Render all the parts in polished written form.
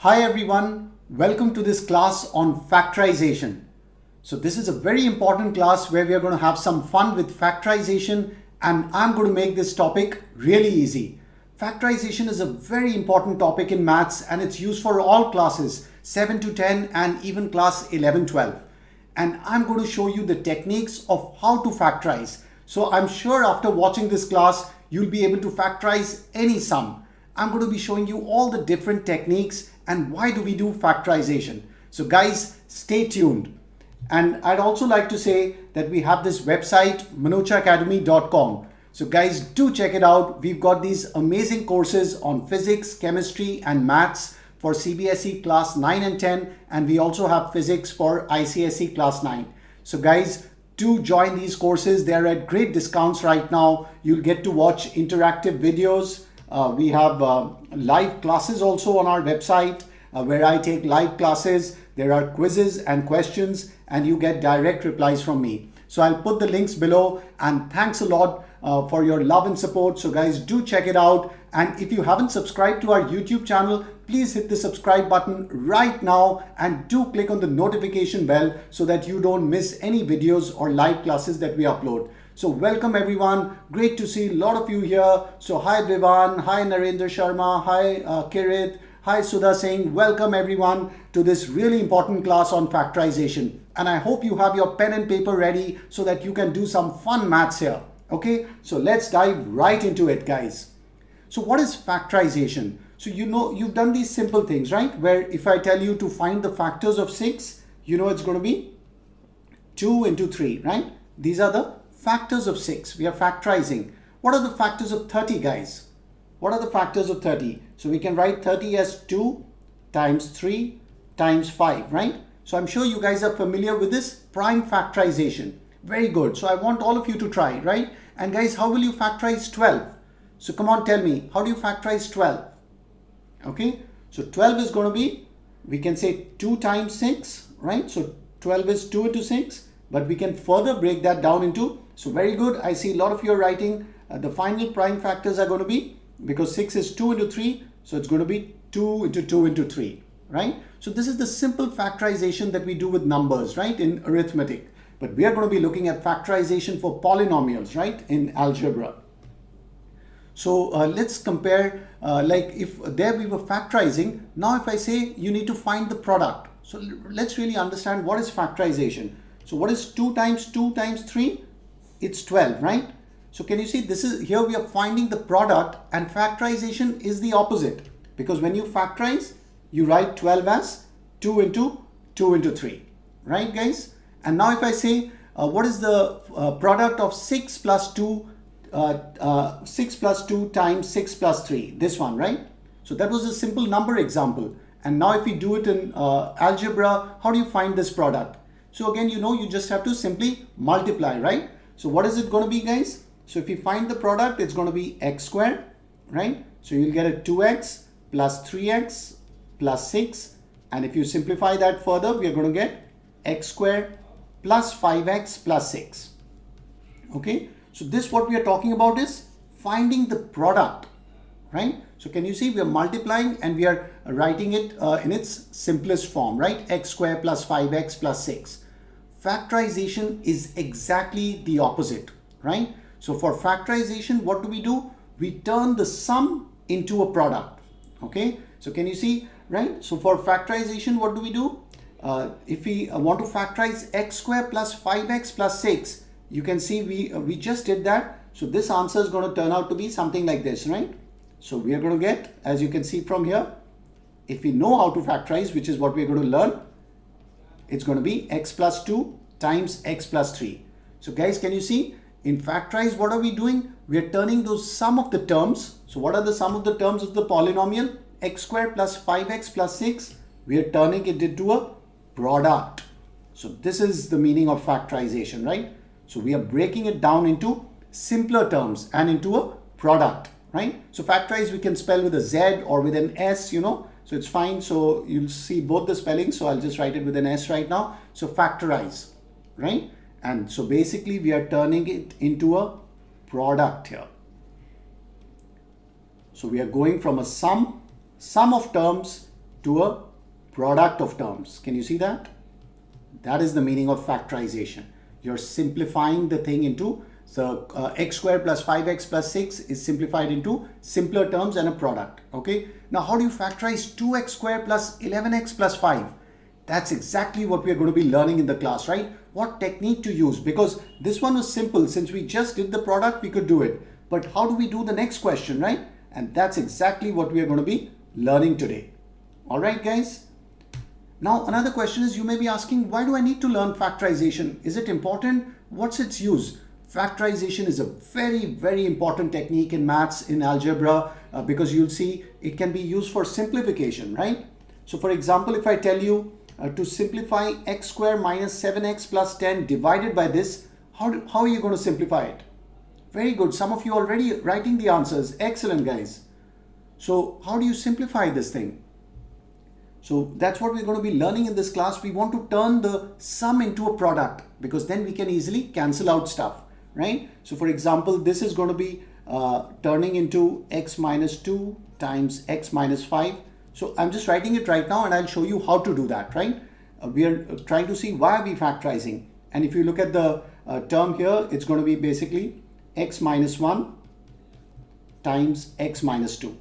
Hi everyone, welcome to this class on factorization. So this is a very important class where we are going to have some fun with factorization, and I'm going to make this topic really easy. Factorization is a very important topic in maths and it's used for all classes 7 to 10 and even class 11-12. And I'm going to show you the techniques of how to factorize. So I'm sure after watching this class, you'll be able to factorize any sum. I'm going to be showing you all the different techniques and why do we do factorization. So guys, stay tuned. And I'd also like to say that we have this website, manochaacademy.com. So guys, do check it out. We've got these amazing courses on physics, chemistry and maths for CBSE class 9 and 10. And we also have physics for ICSE class 9. So guys, do join these courses. They're at great discounts right now. You'll get to watch interactive videos. We have live classes also on our website where I take live classes. There are quizzes and questions and you get direct replies from me. So I'll put the links below, and thanks a lot for your love and support. So guys, do check it out. And if you haven't subscribed to our YouTube channel, please hit the subscribe button right now and do click on the notification bell so that you don't miss any videos or live classes that we upload. So welcome everyone. Great to see a lot of you here. So hi Vivan, hi Narendra Sharma, hi Kirit, hi Sudha Singh. Welcome everyone to this really important class on factorization. And I hope you have your pen and paper ready so that you can do some fun maths here. Okay, so let's dive right into it, guys. So what is factorization? So you know, you've done these simple things, right? Where if I tell you to find the factors of 6, you know it's going to be 2 into 3, right? These are the factors of 6. We are factorizing. What are the factors of 30, guys? What are the factors of 30? So we can write 30 as 2 times 3 times 5, right? So I'm sure you guys are familiar with this prime factorization. Very good. So I want all of you to try, right? And guys, how will you factorize 12? So come on, tell me, how do you factorize 12? Okay, so 12 is going to be, we can say 2 times 6, right? So 12 is 2 into 6, but we can further break that down into, so very good. I see a lot of you are writing the final prime factors are going to be, because 6 is 2 into 3, so it's going to be 2 into 2 into 3, right? So this is the simple factorization that we do with numbers, right, in arithmetic. But we are going to be looking at factorization for polynomials, right, in algebra. So let's compare, like if there we were factorizing, now if I say you need to find the product. So let's really understand what is factorization. So what is 2 times 2 times 3? It's 12, right? So can you see this is, here we are finding the product, and factorization is the opposite. Because when you factorize, you write 12 as 2 into 2 into 3, right guys? And now if I say, what is the product of 6 plus 2, 6 plus 2 times 6 plus 3, this one, right? So that was a simple number example. And now if we do it in algebra, how do you find this product? So again, you know, you just have to simply multiply, right? So what is it going to be, guys? So if you find the product, it's going to be x squared, right? So you'll get a 2x plus 3x plus 6. And if you simplify that further, we are going to get x squared plus 5x plus 6. Okay, so this what we are talking about is finding the product, right? So can you see we are multiplying and we are writing it in its simplest form, right? X squared plus 5x plus 6. Factorization is exactly the opposite, right? So for factorization, what do? We turn the sum into a product, okay? So can you see, right? So for factorization, what do? If we want to factorize x squared plus 5x plus 6, you can see we just did that. So this answer is going to turn out to be something like this, right? So we are going to get, as you can see from here, if we know how to factorize, which is what we're going to learn, it's going to be x plus 2 times x plus 3. So guys, can you see in factorize, what are we doing? We are turning those sum of the terms. So what are the sum of the terms of the polynomial? X squared plus 5x plus 6. We are turning it into a product. So this is the meaning of factorization, right? So we are breaking it down into simpler terms and into a product, right? So factorize we can spell with a Z or with an S, you know, so it's fine. So you'll see both the spellings. So I'll just write it with an S right now. So factorize, right? And so basically we are turning it into a product here. So we are going from a sum of terms to a product of terms. Can you see that? That is the meaning of factorization. You're simplifying the thing into, so x squared plus 5x plus 6 is simplified into simpler terms and a product. Okay. Now, how do you factorize 2x squared plus 11x plus 5? That's exactly what we are going to be learning in the class, right? What technique to use, because this one was simple. Since we just did the product, we could do it. But how do we do the next question, right? And that's exactly what we are going to be learning today. All right, guys. Now, another question is, you may be asking, why do I need to learn factorization? Is it important? What's its use? Factorization is a very, very important technique in maths, in algebra, because you'll see it can be used for simplification, right? So, for example, if I tell you to simplify x squared minus 7x plus 10 divided by this, how are you going to simplify it? Very good. Some of you already writing the answers. Excellent, guys. So, how do you simplify this thing? So that's what we're going to be learning in this class. We want to turn the sum into a product, because then we can easily cancel out stuff, right? So for example, this is going to be turning into x minus 2 times x minus 5. So I'm just writing it right now and I'll show you how to do that, right? We are trying to see why are we factorizing. And if you look at the term here, it's going to be basically x minus 1 times x minus 2,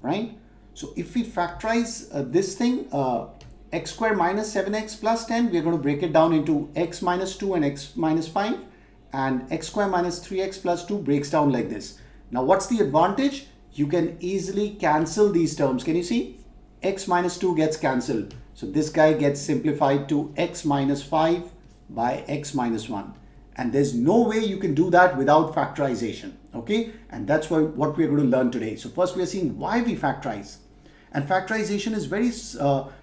right? So if we factorize this thing, x squared minus 7x plus 10, we're going to break it down into x minus 2 and x minus 5, and x squared minus 3x plus 2 breaks down like this. Now what's the advantage? You can easily cancel these terms. Can you see? X minus 2 gets cancelled. So this guy gets simplified to x minus 5 by x minus 1. And there's no way you can do that without factorization. Okay? And that's what we're going to learn today. So first we are seeing why we factorize. And factorization is very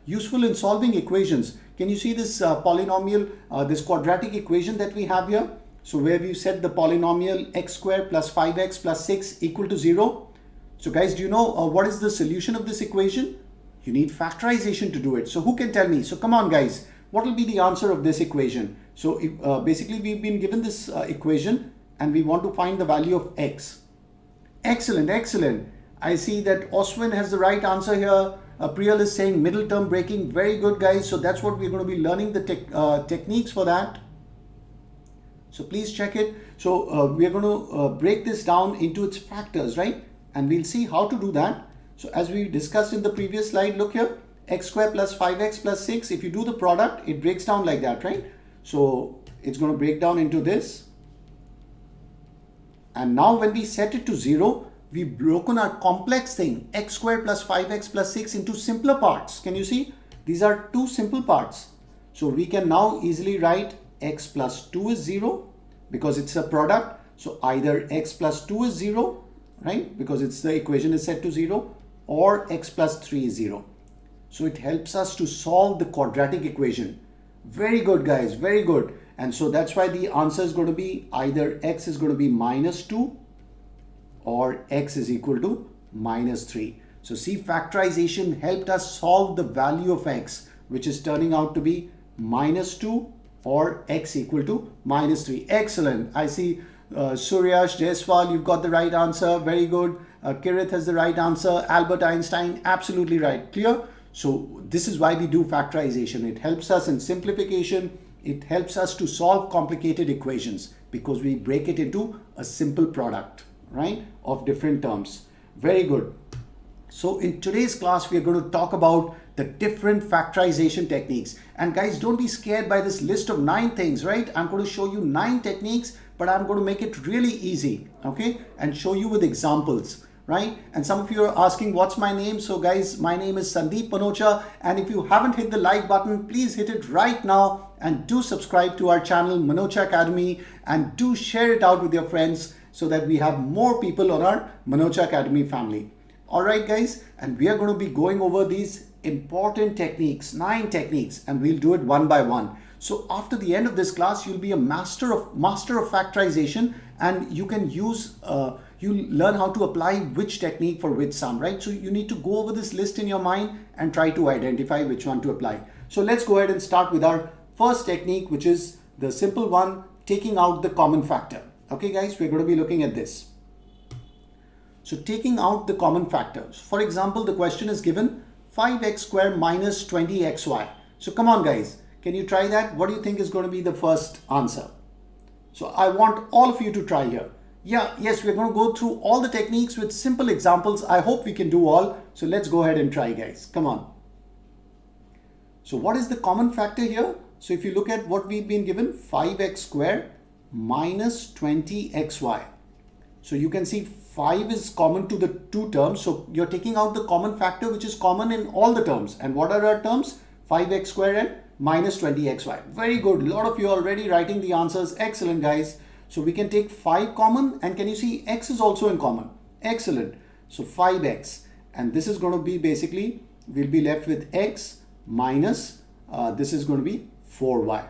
useful in solving equations. Can you see this polynomial, this quadratic equation that we have here? So where we've set the polynomial x squared plus 5x plus 6 equal to 0. So guys, do you know what is the solution of this equation? You need factorization to do it. So who can tell me? So come on, guys. What will be the answer of this equation? So basically we've been given this equation and we want to find the value of x. Excellent, excellent. I see that Oswin has the right answer here. Priyal is saying middle term breaking. Very good, guys. So that's what we're going to be learning, the techniques for that. So please check it. So we are going to break this down into its factors, right? And we'll see how to do that. So as we discussed in the previous slide, look here, x squared plus 5x plus 6. If you do the product, it breaks down like that, right? So it's going to break down into this. And now when we set it to 0, we've broken our complex thing, x squared plus 5x plus 6 into simpler parts. Can you see? These are two simple parts. So we can now easily write x plus 2 is 0 because it's a product. So either x plus 2 is 0, right? Because it's the equation is set to 0, or x plus 3 is 0. So it helps us to solve the quadratic equation. Very good, guys. Very good. And so that's why the answer is going to be either x is going to be minus 2 or x is equal to minus 3. So see, factorization helped us solve the value of x, which is turning out to be minus 2 or x equal to minus 3. Excellent. I see Suryash, Jaiswal, you've got the right answer. Very good. Kirith has the right answer. Albert Einstein, absolutely right. Clear? So this is why we do factorization. It helps us in simplification. It helps us to solve complicated equations because we break it into a simple product, right, of different terms. Very good. So in today's class, we are going to talk about the different factorization techniques. And guys, don't be scared by this list of 9 things, right? I'm going to show you 9 techniques, but I'm going to make it really easy, okay? And show you with examples, right? And some of you are asking, what's my name? So guys, my name is Sandeep Panocha. And if you haven't hit the like button, please hit it right now and do subscribe to our channel, Manocha Academy, and do share it out with your friends so that we have more people on our Manocha Academy family. All right, guys, and we are going to be going over these important techniques, 9 techniques, and we'll do it one by one. So after the end of this class, you'll be a master of factorization, and you can use, you'll learn how to apply which technique for which sum, right? So you need to go over this list in your mind and try to identify which one to apply. So let's go ahead and start with our first technique, which is the simple one, taking out the common factor. Okay, guys, we're going to be looking at this. So taking out the common factors. For example, the question is given 5x square minus 20xy. So come on guys, can you try that? What do you think is going to be the first answer? So I want all of you to try here. Yes, we're going to go through all the techniques with simple examples. I hope we can do all. So let's go ahead and try, guys. Come on. So what is the common factor here? So if you look at what we've been given, 5x square minus 20xy. So you can see 5 is common to the two terms. So you're taking out the common factor which is common in all the terms. And what are our terms? 5x square and minus 20xy. Very good. A lot of you are already writing the answers. Excellent, guys. So we can take 5 common, and can you see x is also in common? Excellent. So 5x, and this is going to be basically, we'll be left with x minus, this is going to be 4y.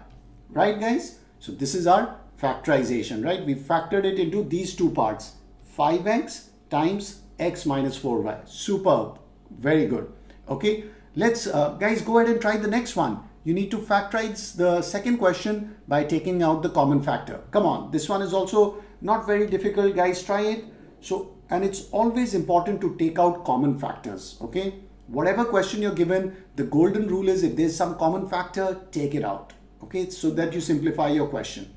Right, guys? So this is our factorization, right? We factored it into these two parts. 5x times x minus 4y. Superb. Very good. Okay. Let's, guys, go ahead and try the next one. You need to factorize the second question by taking out the common factor. Come on, this one is also not very difficult, guys. Try it. So, and it's always important to take out common factors, okay? Whatever question you're given, the golden rule is if there's some common factor, take it out, okay? So that you simplify your question.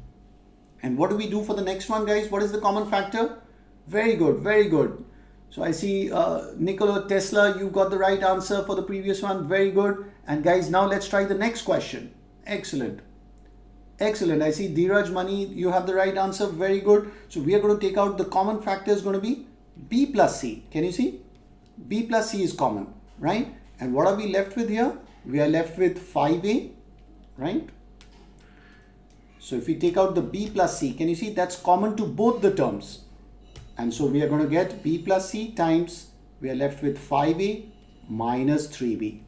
And what do we do for the next one, guys? What is the common factor? Very good, very good. So I see Nikola Tesla, you got the right answer for the previous one. Very good. And guys, now let's try the next question. Excellent. Excellent. I see Dheeraj Mani, you have the right answer. Very good. So we are going to take out the common factor is going to be B plus C. Can you see? B plus C is common, right? And what are we left with here? We are left with 5A, right? So if we take out the B plus C, can you see that's common to both the terms? And so we are going to get B plus C times, we are left with 5A minus 3B.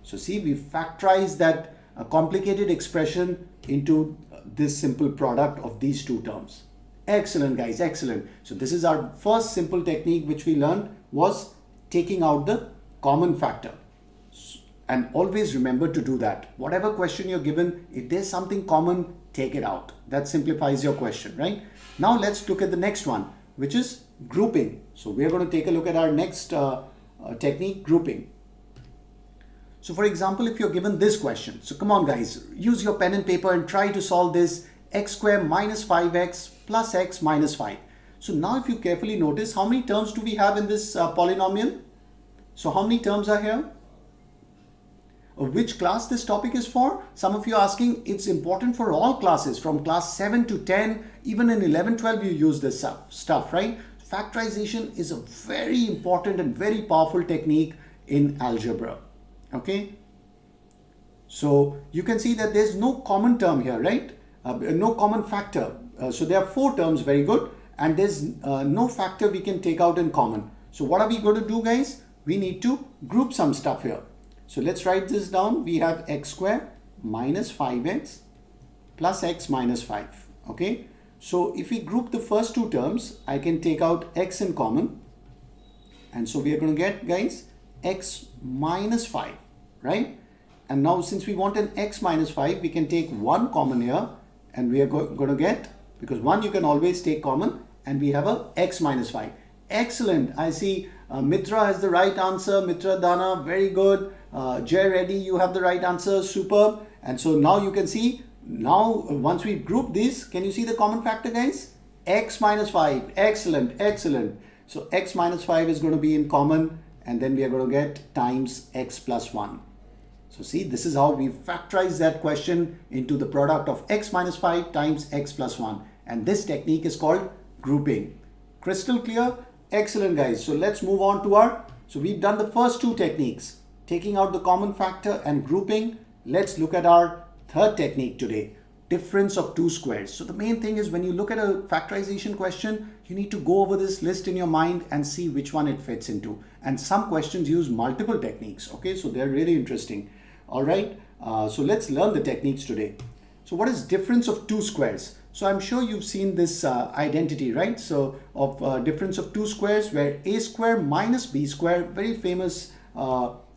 So see, we factorize that complicated expression into this simple product of these two terms. Excellent, guys, excellent. So this is our first simple technique which we learned was taking out the common factor. And always remember to do that. Whatever question you're given, if there's something common, take it out. That simplifies your question, right? Now let's look at the next one, which is grouping. So we are going to take a look at our next technique, grouping. So for example, if you're given this question, so come on guys, use your pen and paper and try to solve this x square minus 5x plus x minus 5. So now if you carefully notice, how many terms do we have in this polynomial? So how many terms are here? Which class this topic is for? Some of you are asking, it's important for all classes from class 7 to 10, even in 11, 12 you use this stuff, right? Factorization is a very important and very powerful technique in algebra. Okay, so you can see that there's no common term here, right? No common factor. So there are 4 terms, very good. And there's no factor we can take out in common. So what are we going to do, guys? We need to group some stuff here. So let's write this down. We have x square minus 5x plus x minus 5. Okay, so if we group the first 2 terms, I can take out x in common. And so we are going to get, guys, x minus 5, right? And now since we want an x minus 5, we can take 1 common here, and we are going to get, because 1 you can always take common, and we have a x minus 5. Excellent. I see Mitra has the right answer. Mitra Dana, very good. Jay Reddy, you have the right answer. Superb. And so now you can see, now once we group these, can you see the common factor, guys? X minus 5. Excellent, excellent. So x minus 5 is going to be in common, and then we are going to get times x plus 1. So see, this is how we factorize that question into the product of x minus 5 times x plus 1. And this technique is called grouping. Crystal clear? Excellent, guys. So let's move on to so we've done the first 2 techniques, taking out the common factor and grouping. Let's look at our third technique today, difference of 2 squares. So the main thing is when you look at a factorization question, you need to go over this list in your mind and see which one it fits into. And some questions use multiple techniques. Okay, so they're really interesting. All right, so let's learn the techniques today. So what is difference of 2 squares? So I'm sure you've seen this identity, right? So of difference of 2 squares where a square minus b square, very famous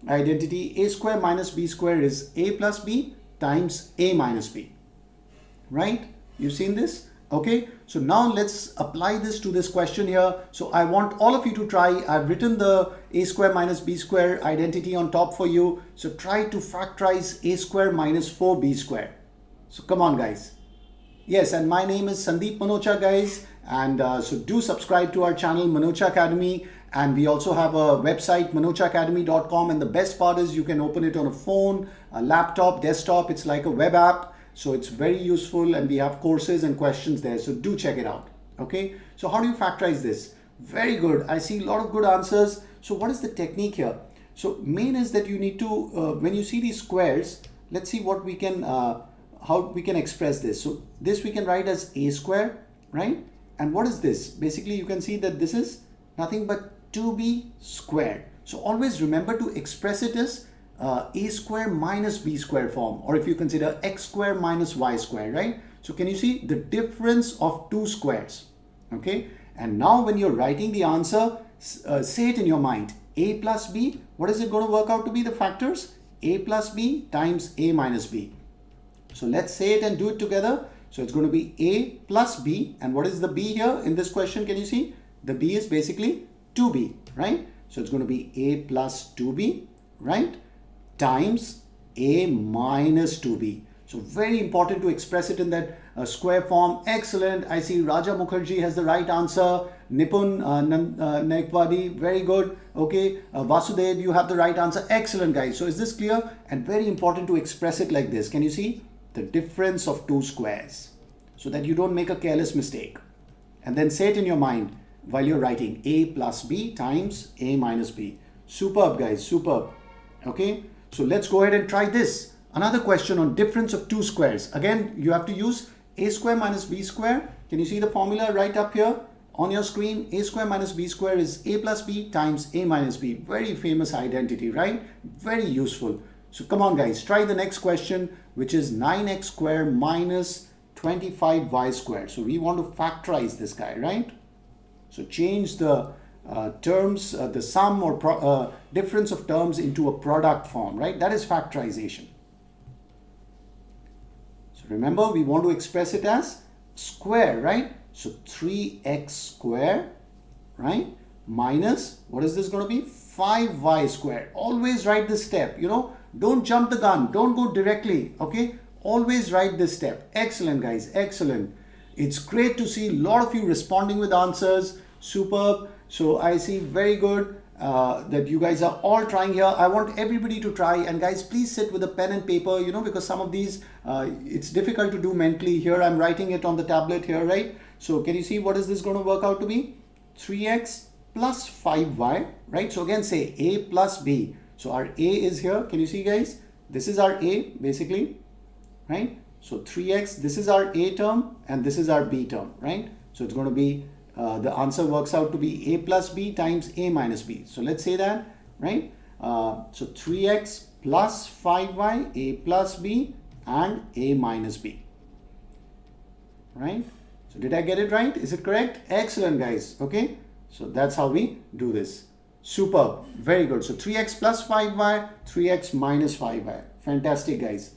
identity, a square minus b square is a plus b times a minus b, right? You've seen this? Okay, so now let's apply this to this question here. So I want all of you to try. I've written the a square minus b square identity on top for you. So try to factorize a square minus 4b square. So come on guys. Yes, and my name is Sandeep Manocha guys, and so do subscribe to our channel Manocha Academy, and we also have a website manochaacademy.com, and the best part is you can open it on a phone, a laptop, desktop. It's like a web app, so it's very useful, and we have courses and questions there, so do check it out. Okay, so how do you factorize this? Very good. I see a lot of good answers. So what is the technique here? So main is that you need to when you see these squares, let's see what we can how we can express this. So this we can write as a square, right? And what is this? Basically you can see that this is nothing but 2b squared. So always remember to express it as a square minus b square form, or if you consider x square minus y square, right? So can you see the difference of two squares? Okay, and now when you're writing the answer, say it in your mind. A plus b, what is it going to work out to be the factors? A plus b times a minus b. So let's say it and do it together. So it's going to be a plus b, and what is the b here in this question? Can you see? The b is basically 2b, right? So it's going to be a plus 2b, right? Times a minus 2b. So very important to express it in that square form. Excellent. I see Raja Mukherjee has the right answer. Nipun Nekwadi, very good. Okay, Vasudev, you have the right answer. Excellent guys. So is this clear? And very important to express it like this. Can you see? The difference of two squares, so that you don't make a careless mistake. And then say it in your mind while you're writing a plus b times a minus b. Superb guys, superb. Okay, so let's go ahead and try this. Another question on difference of two squares. Again, you have to use a square minus b square. Can you see the formula right up here on your screen? A square minus b square is a plus b times a minus b. Very famous identity, right? Very useful. So come on guys, try the next question, which is 9x square minus 25y square. So we want to factorize this guy, right? So change the terms, the sum or difference of terms into a product form, right? That is factorization. So remember, we want to express it as square, right? So 3x square, right? Minus, what is this going to be? 5y square. Always write this step, you know. Don't jump the gun. Don't go directly. Okay. Always write this step. Excellent guys. Excellent. It's great to see a lot of you responding with answers. Superb. So I see very good that you guys are all trying here. I want everybody to try, and guys, please sit with a pen and paper, you know, because some of these it's difficult to do mentally. Here I'm writing it on the tablet here, right? So can you see what is this going to work out to be? 3x plus 5y, right? So again say a plus b. So our a is here. Can you see guys? This is our a basically, right? So 3x, this is our a term and this is our b term, right? So it's going to be, the answer works out to be a plus b times a minus b. So let's say that, right? So 3x plus 5y, a plus b and a minus b, right? So did I get it right? Is it correct? Excellent guys. Okay. So that's how we do this. Superb. Very good. So 3x plus 5y, 3x minus 5y. Fantastic guys.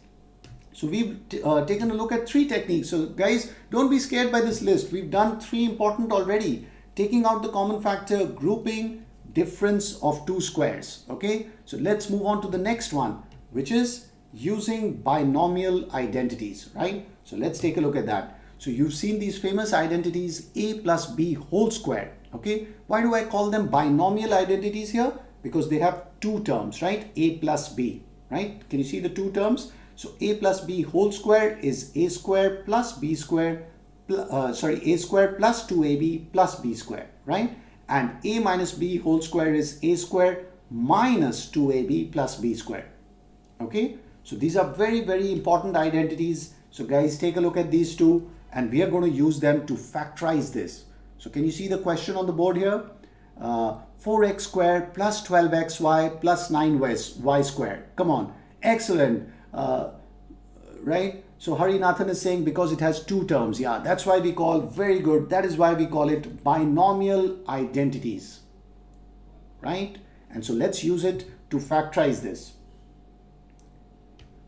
So we've taken a look at three techniques. So guys, don't be scared by this list. We've done three important already. Taking out the common factor, grouping, difference of two squares. Okay. So let's move on to the next one, which is using binomial identities, right? So let's take a look at that. So you've seen these famous identities a plus b whole square. Okay, why do I call them binomial identities here? Because they have two terms, right? A plus b, right? Can you see the two terms? So a plus b whole square is a square plus b square, a square plus 2ab plus b square, right? And a minus b whole square is a square minus 2ab plus b square. Okay, so these are very, very important identities. So guys, take a look at these two, and we are going to use them to factorize this. So can you see the question on the board here? 4x squared plus 12xy plus 9y squared. Come on. Excellent. Right? So Harinathan is saying because it has two terms. Yeah, that's why we call, very good. That is why we call it binomial identities. Right? And so let's use it to factorize this.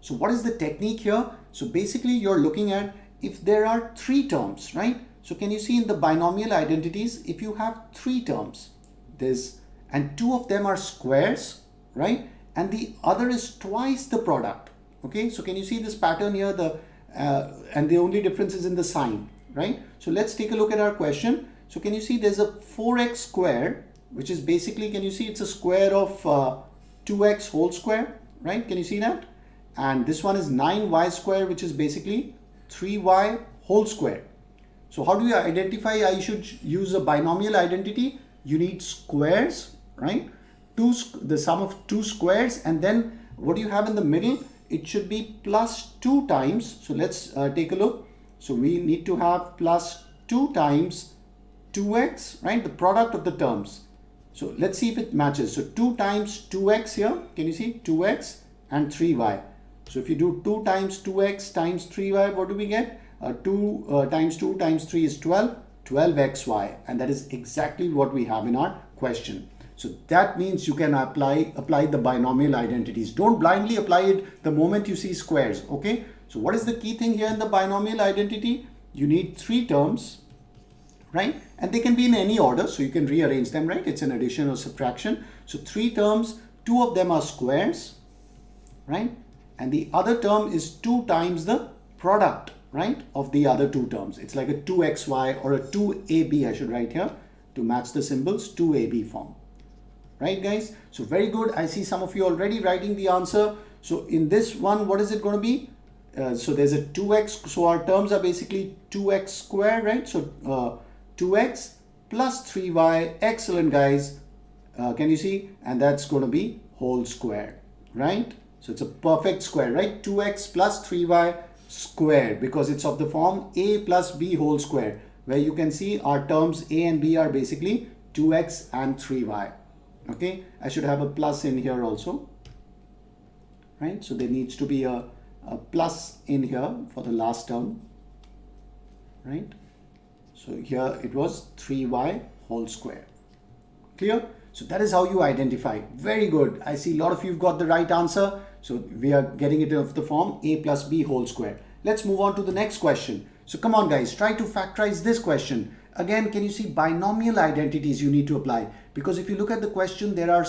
So what is the technique here? So basically you're looking at if there are three terms, right? So can you see in the binomial identities, if you have three terms, and two of them are squares, right? And the other is twice the product. Okay, so can you see this pattern here? And the only difference is in the sign, right? So let's take a look at our question. So can you see there's a 4x square, which is basically, can you see it's a square of 2x whole square, right? Can you see that? And this one is 9y square, which is basically 3y whole square. So how do you identify I should use a binomial identity? You need squares, right? The sum of two squares, and then what do you have in the middle? It should be plus 2 times. So let's take a look. So we need to have plus 2 times 2x, right? The product of the terms. So let's see if it matches. So 2 times 2x here, can you see 2x and 3y. So if you do 2 times 2x times 3y, what do we get? 2 times 2 times 3 is 12, 12xy, and that is exactly what we have in our question. So that means you can apply the binomial identities. Don't blindly apply it the moment you see squares, okay? So what is the key thing here in the binomial identity? You need three terms, right? And they can be in any order, so you can rearrange them, right? It's an addition or subtraction. So three terms, two of them are squares, right? And the other term is 2 times the product, right, of the other two terms. It's like a 2xy or a 2ab, I should write here to match the symbols, 2ab form. Right, guys? So very good. I see some of you already writing the answer. So in this one, what is it going to be? So there's a 2x. So our terms are basically 2x square, right? So 2x plus 3y. Excellent, guys. Can you see? And that's going to be whole square, right? So it's a perfect square, right? 2x plus 3y squared, because it's of the form a plus b whole square, where you can see our terms a and b are basically 2x and 3y. Okay, I should have a plus in here also, right? So there needs to be a plus in here for the last term, right? So here it was 3y whole square. Clear? So that is how you identify. Very good. I see a lot of you have got the right answer. So we are getting it of the form a plus b whole square. Let's move on to the next question. So come on, guys, try to factorize this question. Again, can you see binomial identities you need to apply? Because if you look at the question, there are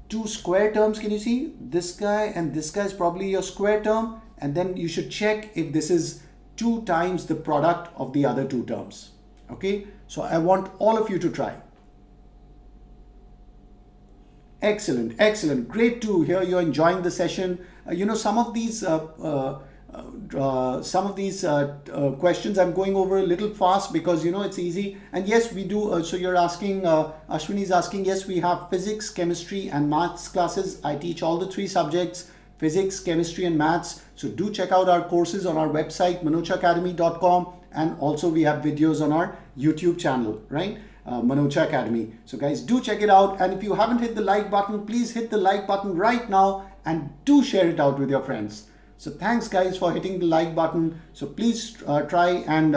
two square terms. Can you see? This guy and this guy is probably your square term. And then you should check if this is 2 times the product of the other two terms. Okay, so I want all of you to try. Excellent, excellent. Great to hear you're enjoying the session. You know, some of these questions I'm going over a little fast because, you know, it's easy. And yes, we do. So you're asking, Ashwini is asking, yes, we have physics, chemistry and maths classes. I teach all the 3 subjects, physics, chemistry and maths. So do check out our courses on our website, manojacademy.com. And also we have videos on our YouTube channel, right? Manocha Academy. So guys, do check it out. And if you haven't hit the like button, please hit the like button right now and do share it out with your friends. So thanks guys for hitting the like button. So please try and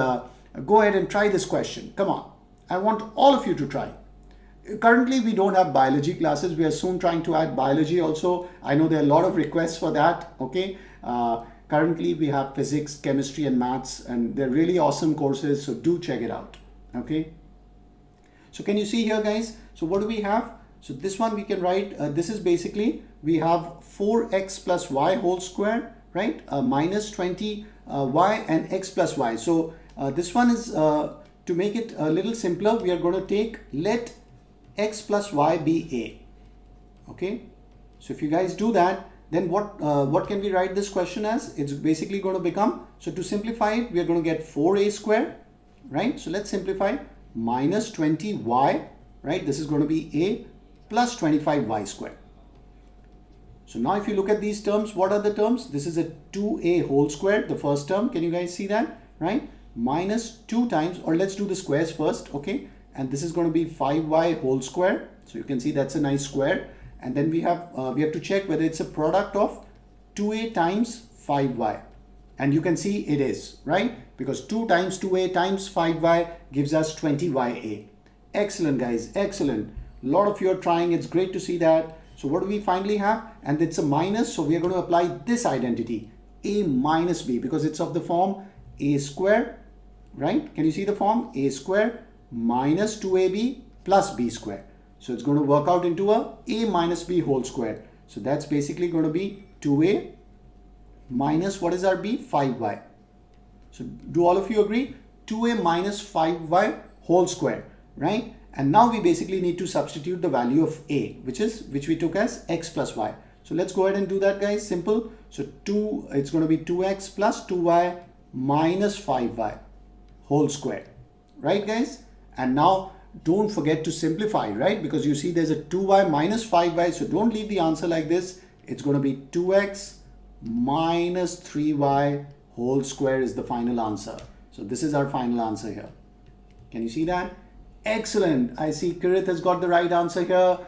go ahead and try this question. Come on. I want all of you to try. Currently, we don't have biology classes. We are soon trying to add biology also. I know there are a lot of requests for that. Okay. Currently, we have physics, chemistry and maths, and they're really awesome courses. So do check it out. Okay. So can you see here, guys? So what do we have? So this one we can write, this is basically, we have 4x plus y whole square, right? Minus 20 y and x plus y. So this one is, to make it a little simpler, we are going to take, let x plus y be a. Okay. So if you guys do that, then what can we write this question as? It's basically going to become, so to simplify it, we are going to get 4a square, right? So let's simplify. Minus 20y, right? This is going to be a plus 25y square. So now if you look at these terms, what are the terms? This is a 2a whole square, the first term. Can you guys see that, right? Minus 2 times, or let's do the squares first, okay? And this is going to be 5y whole square. So you can see that's a nice square. And then we have to check whether it's a product of 2a times 5y. And you can see it is, right? Because 2 times 2a times 5y gives us 20ya. Excellent, guys. Excellent. A lot of you are trying. It's great to see that. So what do we finally have? And it's a minus. So we are going to apply this identity, a minus b, because it's of the form a square, right? Can you see the form? A square minus 2ab plus b square. So it's going to work out into a minus b whole square. So that's basically going to be 2a minus, what is our b? 5y. So do all of you agree? 2a minus 5y whole square, right? And now we basically need to substitute the value of a, which we took as x plus y. So let's go ahead and do that, guys. Simple. So it's going to be 2x plus 2y minus 5y whole square, right, guys? And now don't forget to simplify, right? Because you see there's a 2y minus 5y. So don't leave the answer like this. It's going to be 2x minus 3y whole square is the final answer. So this is our final answer here. Can you see that? Excellent. I see Kirith has got the right answer here.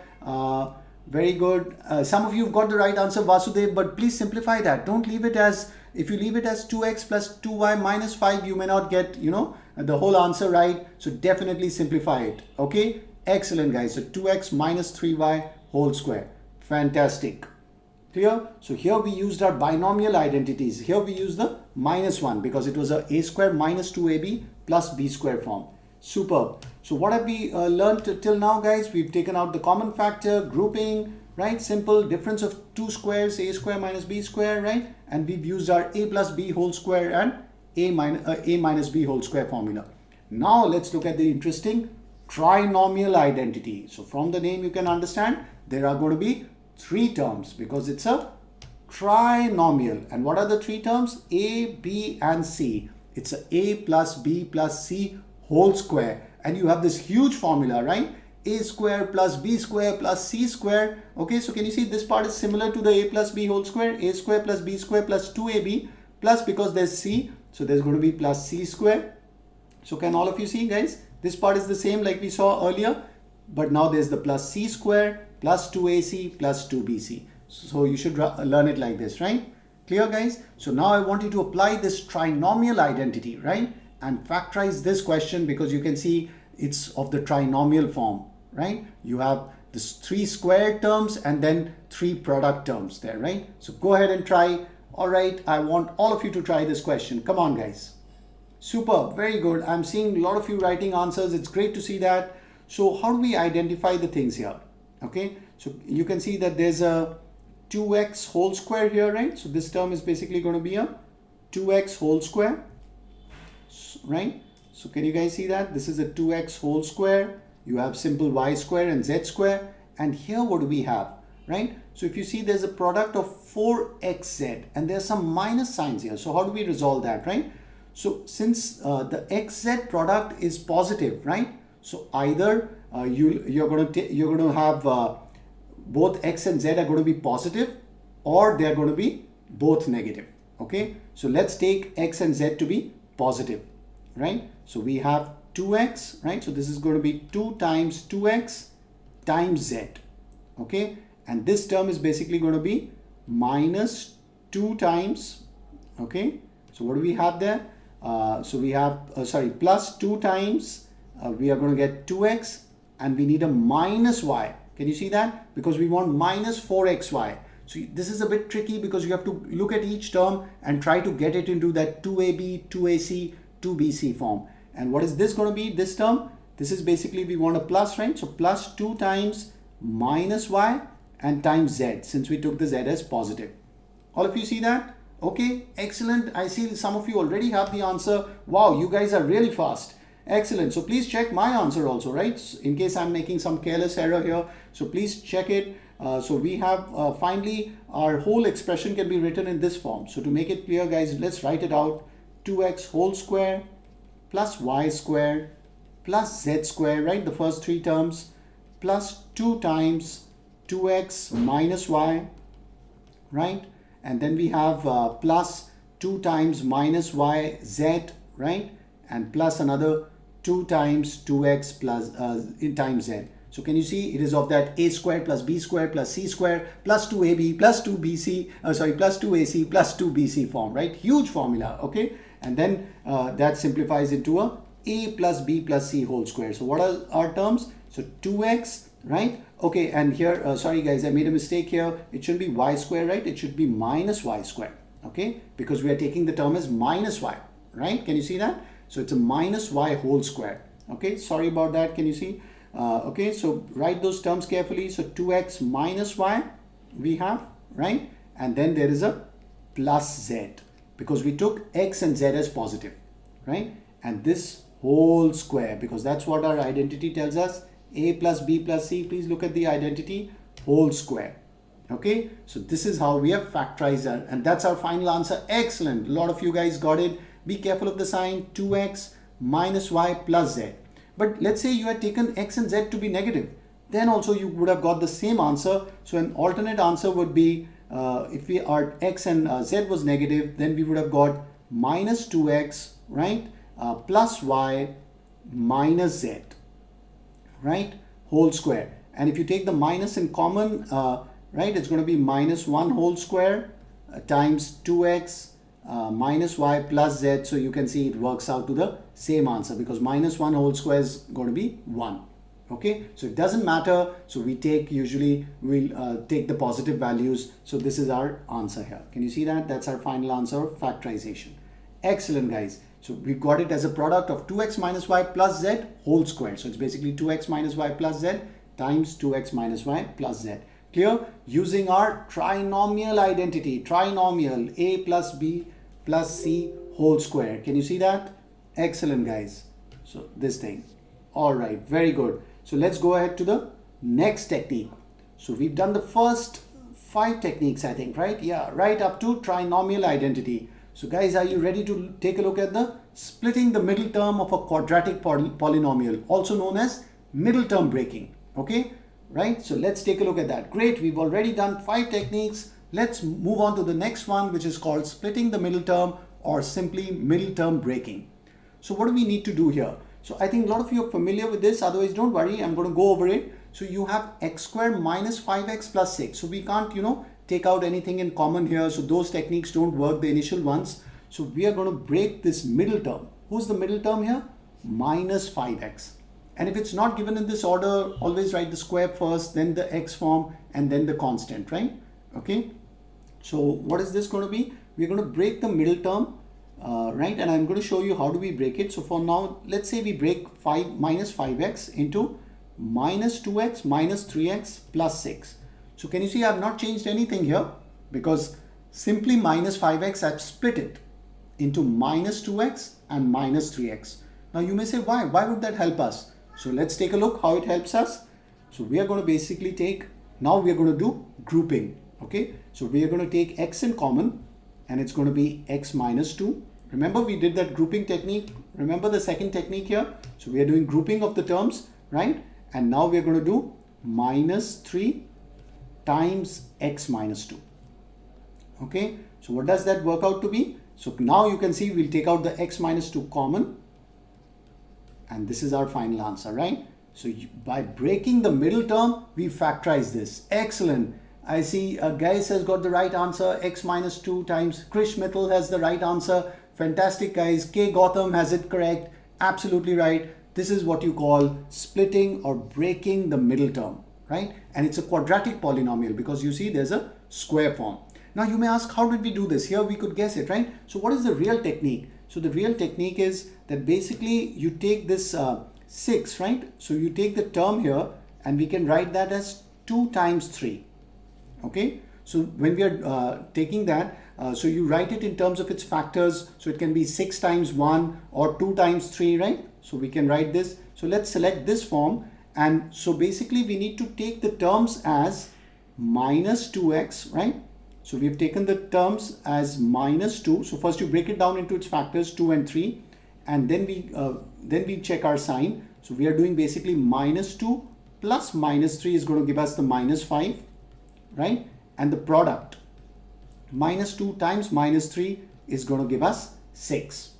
Very good. Some of you have got the right answer, Vasudev, but please simplify that. Don't leave it as, if you leave it as 2x plus 2y minus 5, you may not get, the whole answer right. So definitely simplify it. Okay. Excellent, guys. So 2x minus 3y whole square. Fantastic. Clear? So here we used our binomial identities. Here we use the minus 1 because it was a square minus 2ab plus b square form. Superb. So what have we learned till now, guys? We've taken out the common factor, grouping, right? Simple difference of two squares, a square minus b square, right? And we've used our a plus b whole square and a minus b whole square formula. Now let's look at the interesting trinomial identity. So from the name you can understand there are going to be three terms because it's a trinomial. And what are the three terms? A, b and c. It's a plus b plus c whole square, and you have this huge formula, right? A square plus b square plus c square. Okay, so can you see this part is similar to the a plus b whole square? A square plus b square plus 2ab plus, because there's c, so there's going to be plus c square. So can all of you see, guys? This part is the same like we saw earlier, but now there's the plus c square plus 2ac plus 2bc. So you should learn it like this, right? Clear, guys? So now I want you to apply this trinomial identity, right? And factorize this question because you can see it's of the trinomial form, right? You have this three square terms and then three product terms there, right? So go ahead and try. All right, I want all of you to try this question. Come on, guys. Super, very good. I'm seeing a lot of you writing answers. It's great to see that. So how do we identify the things here? Okay, so you can see that there's a 2x whole square here, right? So this term is basically going to be a 2x whole square, right? So can you guys see that? This is a 2x whole square. You have simple y square and z square. And here what do we have, right? So if you see there's a product of 4xz and there's some minus signs here. So how do we resolve that, right? So since the xz product is positive, right? So either you're going to have both x and z are going to be positive, or they are going to be both negative. Okay, so let's take x and z to be positive, right? So we have 2x, right? So this is going to be 2 times 2x times z. Okay, and this term is basically going to be minus 2 times. Okay, so what do we have there? So we have plus 2 times. We are going to get 2x and we need a minus y. Can you see that? Because we want minus 4xy. So this is a bit tricky because you have to look at each term and try to get it into that 2ab, 2ac, 2bc form. And what is this going to be, this term? This is basically we want a plus, right? So plus 2 times minus y and times z, since we took the z as positive. All of you see that? Okay, excellent. I see some of you already have the answer. Wow, you guys are really fast. Excellent. So please check my answer also, right? In case I'm making some careless error here. So please check it. So we have finally our whole expression can be written in this form. So to make it clear, guys, let's write it out. 2x whole square plus y square plus z square, right? The first three terms, plus 2 times 2x minus y, right? And then we have plus 2 times minus y z, right? And plus another 2 times 2x plus times z. So can you see it is of that a square plus b square plus c square plus 2ab plus 2bc, plus 2ac plus 2bc form, right? Huge formula, okay? And then that simplifies into a plus b plus c whole square. So what are our terms? So 2x, right? Okay, and here, sorry guys, I made a mistake here. It shouldn't be y square, right? It should be minus y square, okay? Because we are taking the term as minus y. right? Can you see that? So it's a minus y whole square. Okay, sorry about that. Can you see? Okay, so write those terms carefully. So 2x minus y we have, right? And then there is a plus z because we took x and z as positive, right? And this whole square, because that's what our identity tells us, a plus b plus c. Please look at the identity, whole square. Okay, so this is how we have factorized that, and that's our final answer. Excellent. A lot of you guys got it. Be careful of the sign, 2x minus y plus z. But let's say you had taken x and z to be negative, then also you would have got the same answer. So an alternate answer would be, if we are x and z was negative, then we would have got minus 2x, right, plus y minus z, right, whole square. And if you take the minus in common, right, it's going to be minus 1 whole square times 2x minus y plus z. So you can see it works out to the same answer because minus 1 whole square is going to be 1. Okay, so it doesn't matter. So we take, usually we'll take the positive values. So this is our answer here. Can you see that? That's our final answer of factorization. Excellent, guys. So we've got it as a product of 2x minus y plus z whole square. So it's basically 2x minus y plus z times 2x minus y plus z. Clear? Using our trinomial identity, trinomial a plus b plus c whole square. Can you see that? Excellent, guys. So this thing. All right, very good. So let's go ahead to the next technique. So we've done the first 5 techniques, I think, right? Yeah, right up to trinomial identity. So guys, are you ready to take a look at the splitting the middle term of a quadratic polynomial, also known as middle term breaking? Okay, right? So let's take a look at that. Great, we've already done 5 techniques. Let's move on to the next one, which is called splitting the middle term or simply middle term breaking. So what do we need to do here? So I think a lot of you are familiar with this, otherwise don't worry, I'm going to go over it. So you have x squared minus 5x plus 6. So we can't, take out anything in common here. So those techniques don't work, the initial ones. So we are going to break this middle term. Who's the middle term here? Minus 5x. And if it's not given in this order, always write the square first, then the x form, and then the constant, right? Okay. So what is this going to be? We're going to break the middle term. Right, and I'm going to show you how do we break it. So for now, let's say we break minus 5x into minus 2x minus 3x plus 6. So can you see I've not changed anything here because simply minus 5x I've split it into minus 2x and minus 3x. Now you may say why would that help us? So let's take a look how it helps us. So we are going to basically take, now we are going to do grouping. Okay, so we are going to take x in common and it's going to be x minus 2. Remember we did that grouping technique. Remember the second technique here. So we are doing grouping of the terms, right? And now we are going to do minus 3 times x minus 2. Okay, so what does that work out to be? So now you can see we'll take out the x minus 2 common. And this is our final answer, right? So by breaking the middle term, we factorize this. Excellent. I see guys has got the right answer. X minus 2 times Krish Mittal has the right answer. Fantastic, guys. K Gotham has it correct. Absolutely right. This is what you call splitting or breaking the middle term, right? And it's a quadratic polynomial because you see there's a square form. Now you may ask, how did we do this? Here we could guess it, right? So what is the real technique? So the real technique is that basically you take this 6, right? So you take the term here and we can write that as 2 times 3. Okay, so when we are taking that, so you write it in terms of its factors. So it can be 6 times 1 or 2 times 3, right? So we can write this. So let's select this form. And so basically we need to take the terms as minus 2x, right? So we've taken the terms as minus 2. So first you break it down into its factors 2 and 3. And then we check our sign. So we are doing basically minus 2 plus minus 3 is going to give us the minus 5. Right? And the product minus 2 times minus 3 is going to give us 6.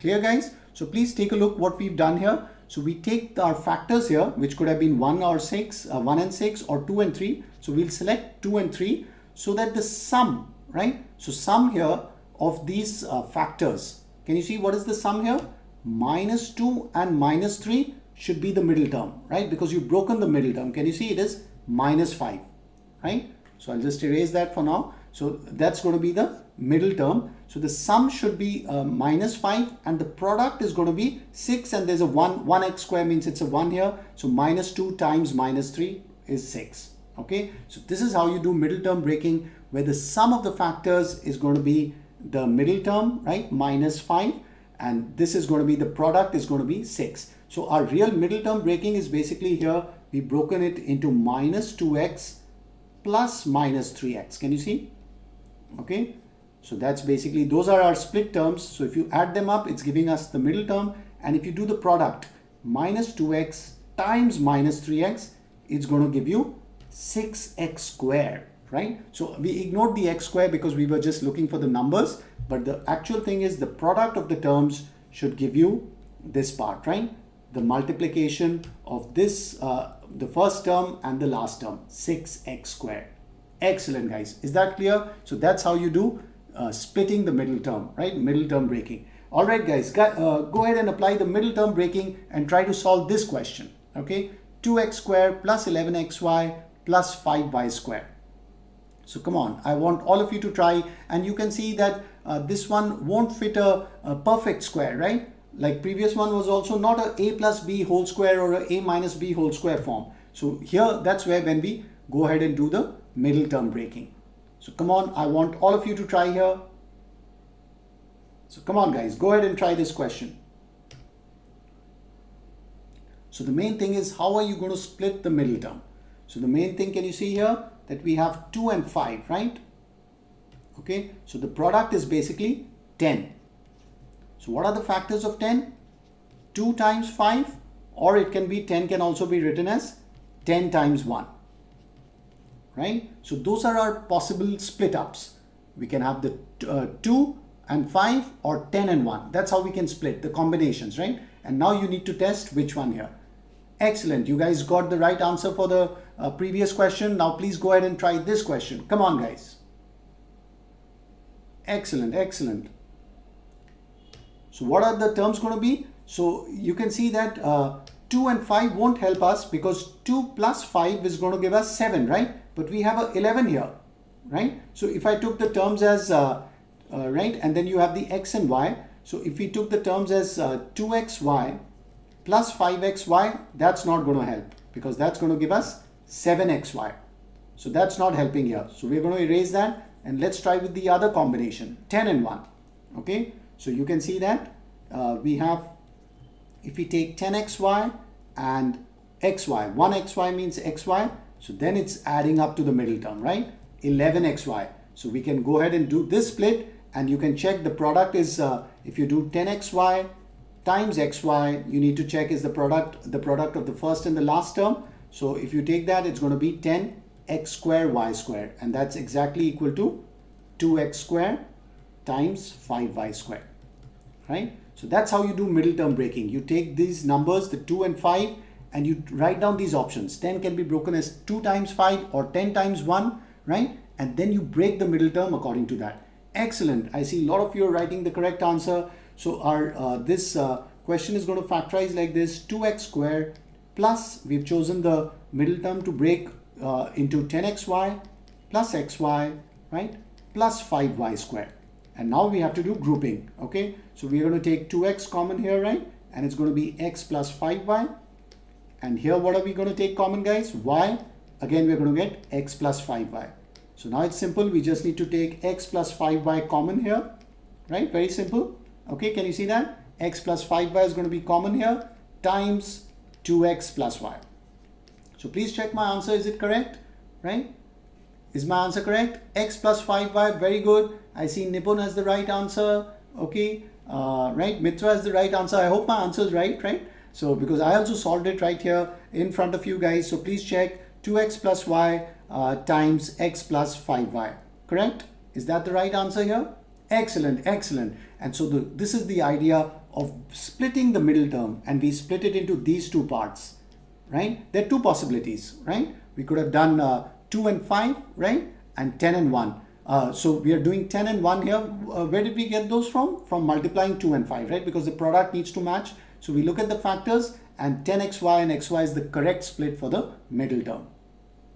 Clear, guys? So please take a look what we've done here. So we take our factors here, which could have been 1 or 6, 1 and 6 or 2 and 3. So we'll select 2 and 3 so that the sum, right? So sum here of these factors. Can you see what is the sum here? Minus 2 and minus 3 should be the middle term, right? Because you've broken the middle term. Can you see it is minus 5. Right? So I'll just erase that for now. So that's going to be the middle term. So the sum should be minus 5 and the product is going to be 6, and there's a 1x square means it's a 1 here. So minus 2 times minus 3 is 6. Okay, so this is how you do middle term breaking, where the sum of the factors is going to be the middle term, right, minus 5, and this is going to be the product is going to be 6. So our real middle term breaking is basically here, we've broken it into minus 2x plus minus 3x. Can you see? Okay, so that's basically, those are our split terms. So if you add them up, it's giving us the middle term, and if you do the product, minus 2x times minus 3x, it's going to give you 6x square, right? So we ignored the x square because we were just looking for the numbers, but the actual thing is the product of the terms should give you this part, right? The multiplication of this, the first term and the last term, 6x square. Excellent, guys. Is that clear? So that's how you do splitting the middle term, right? Middle term breaking. All right, guys, go ahead and apply the middle term breaking and try to solve this question. Okay, 2x square plus 11xy plus 5y square. So come on, I want all of you to try, and you can see that this one won't fit a perfect square, right? Like previous one was also not a plus b whole square or a minus b whole square form. So here, that's where when we go ahead and do the middle term breaking. So come on, I want all of you to try here. So come on, guys, go ahead and try this question. So the main thing is, how are you going to split the middle term? So the main thing, can you see here that we have 2 and 5, right? Okay, so the product is basically 10. So what are the factors of 10? 2 times 5, or it can be 10 can also be written as 10 times 1, right? So those are our possible split ups. We can have the 2 and 5 or 10 and 1. That's how we can split the combinations, right? And now you need to test which one here. Excellent. You guys got the right answer for the previous question. Now please go ahead and try this question. Come on, guys. Excellent, excellent. So what are the terms going to be? So you can see that 2 and 5 won't help us because 2 plus 5 is going to give us 7, right? But we have a 11 here, right? So if I took the terms as, right, and then you have the x and y. So if we took the terms as 2xy plus 5xy, that's not going to help because that's going to give us 7xy. So that's not helping here. So we're going to erase that, and let's try with the other combination, 10 and 1. Okay, so you can see that we have, if we take 10xy and xy, 1xy means xy, so then it's adding up to the middle term, right? 11xy. So we can go ahead and do this split, and you can check the product is, if you do 10xy times xy, you need to check is the product of the first and the last term. So if you take that, it's going to be 10x square y square, and that's exactly equal to 2x square times 5y square, right? So that's how you do middle term breaking. You take these numbers, the 2 and 5, and you write down these options. 10 can be broken as 2 times 5 or 10 times 1, right? And then you break the middle term according to that. Excellent. I see a lot of you are writing the correct answer. So our this question is going to factorize like this: 2x square plus, we've chosen the middle term to break into 10xy plus xy, right, plus 5y square. And now we have to do grouping. Okay, so we are going to take 2x common here, right, and it's going to be x plus 5y. And here what are we going to take common, guys? Y. Again, we're going to get x plus 5y. So now it's simple. We just need to take x plus 5y common here, right? Very simple. Okay, can you see that? X plus 5y is going to be common here, times 2x plus y. So please check my answer. Is it correct? Right? Is my answer correct? X plus 5y. Very good. I see Nipun has the right answer. Okay. Right. Mitra has the right answer. I hope my answer is right. Right. So because I also solved it right here in front of you guys. So please check 2x plus y times x plus 5y. Correct? Is that the right answer here? Excellent. Excellent. And so this is the idea of splitting the middle term, and we split it into these two parts, right? There are two possibilities, right? We could have done 2 and 5, right? And 10 and 1. So we are doing 10 and 1 here. Where did we get those from? From multiplying 2 and 5, right? Because the product needs to match. So we look at the factors, and 10xy and xy is the correct split for the middle term,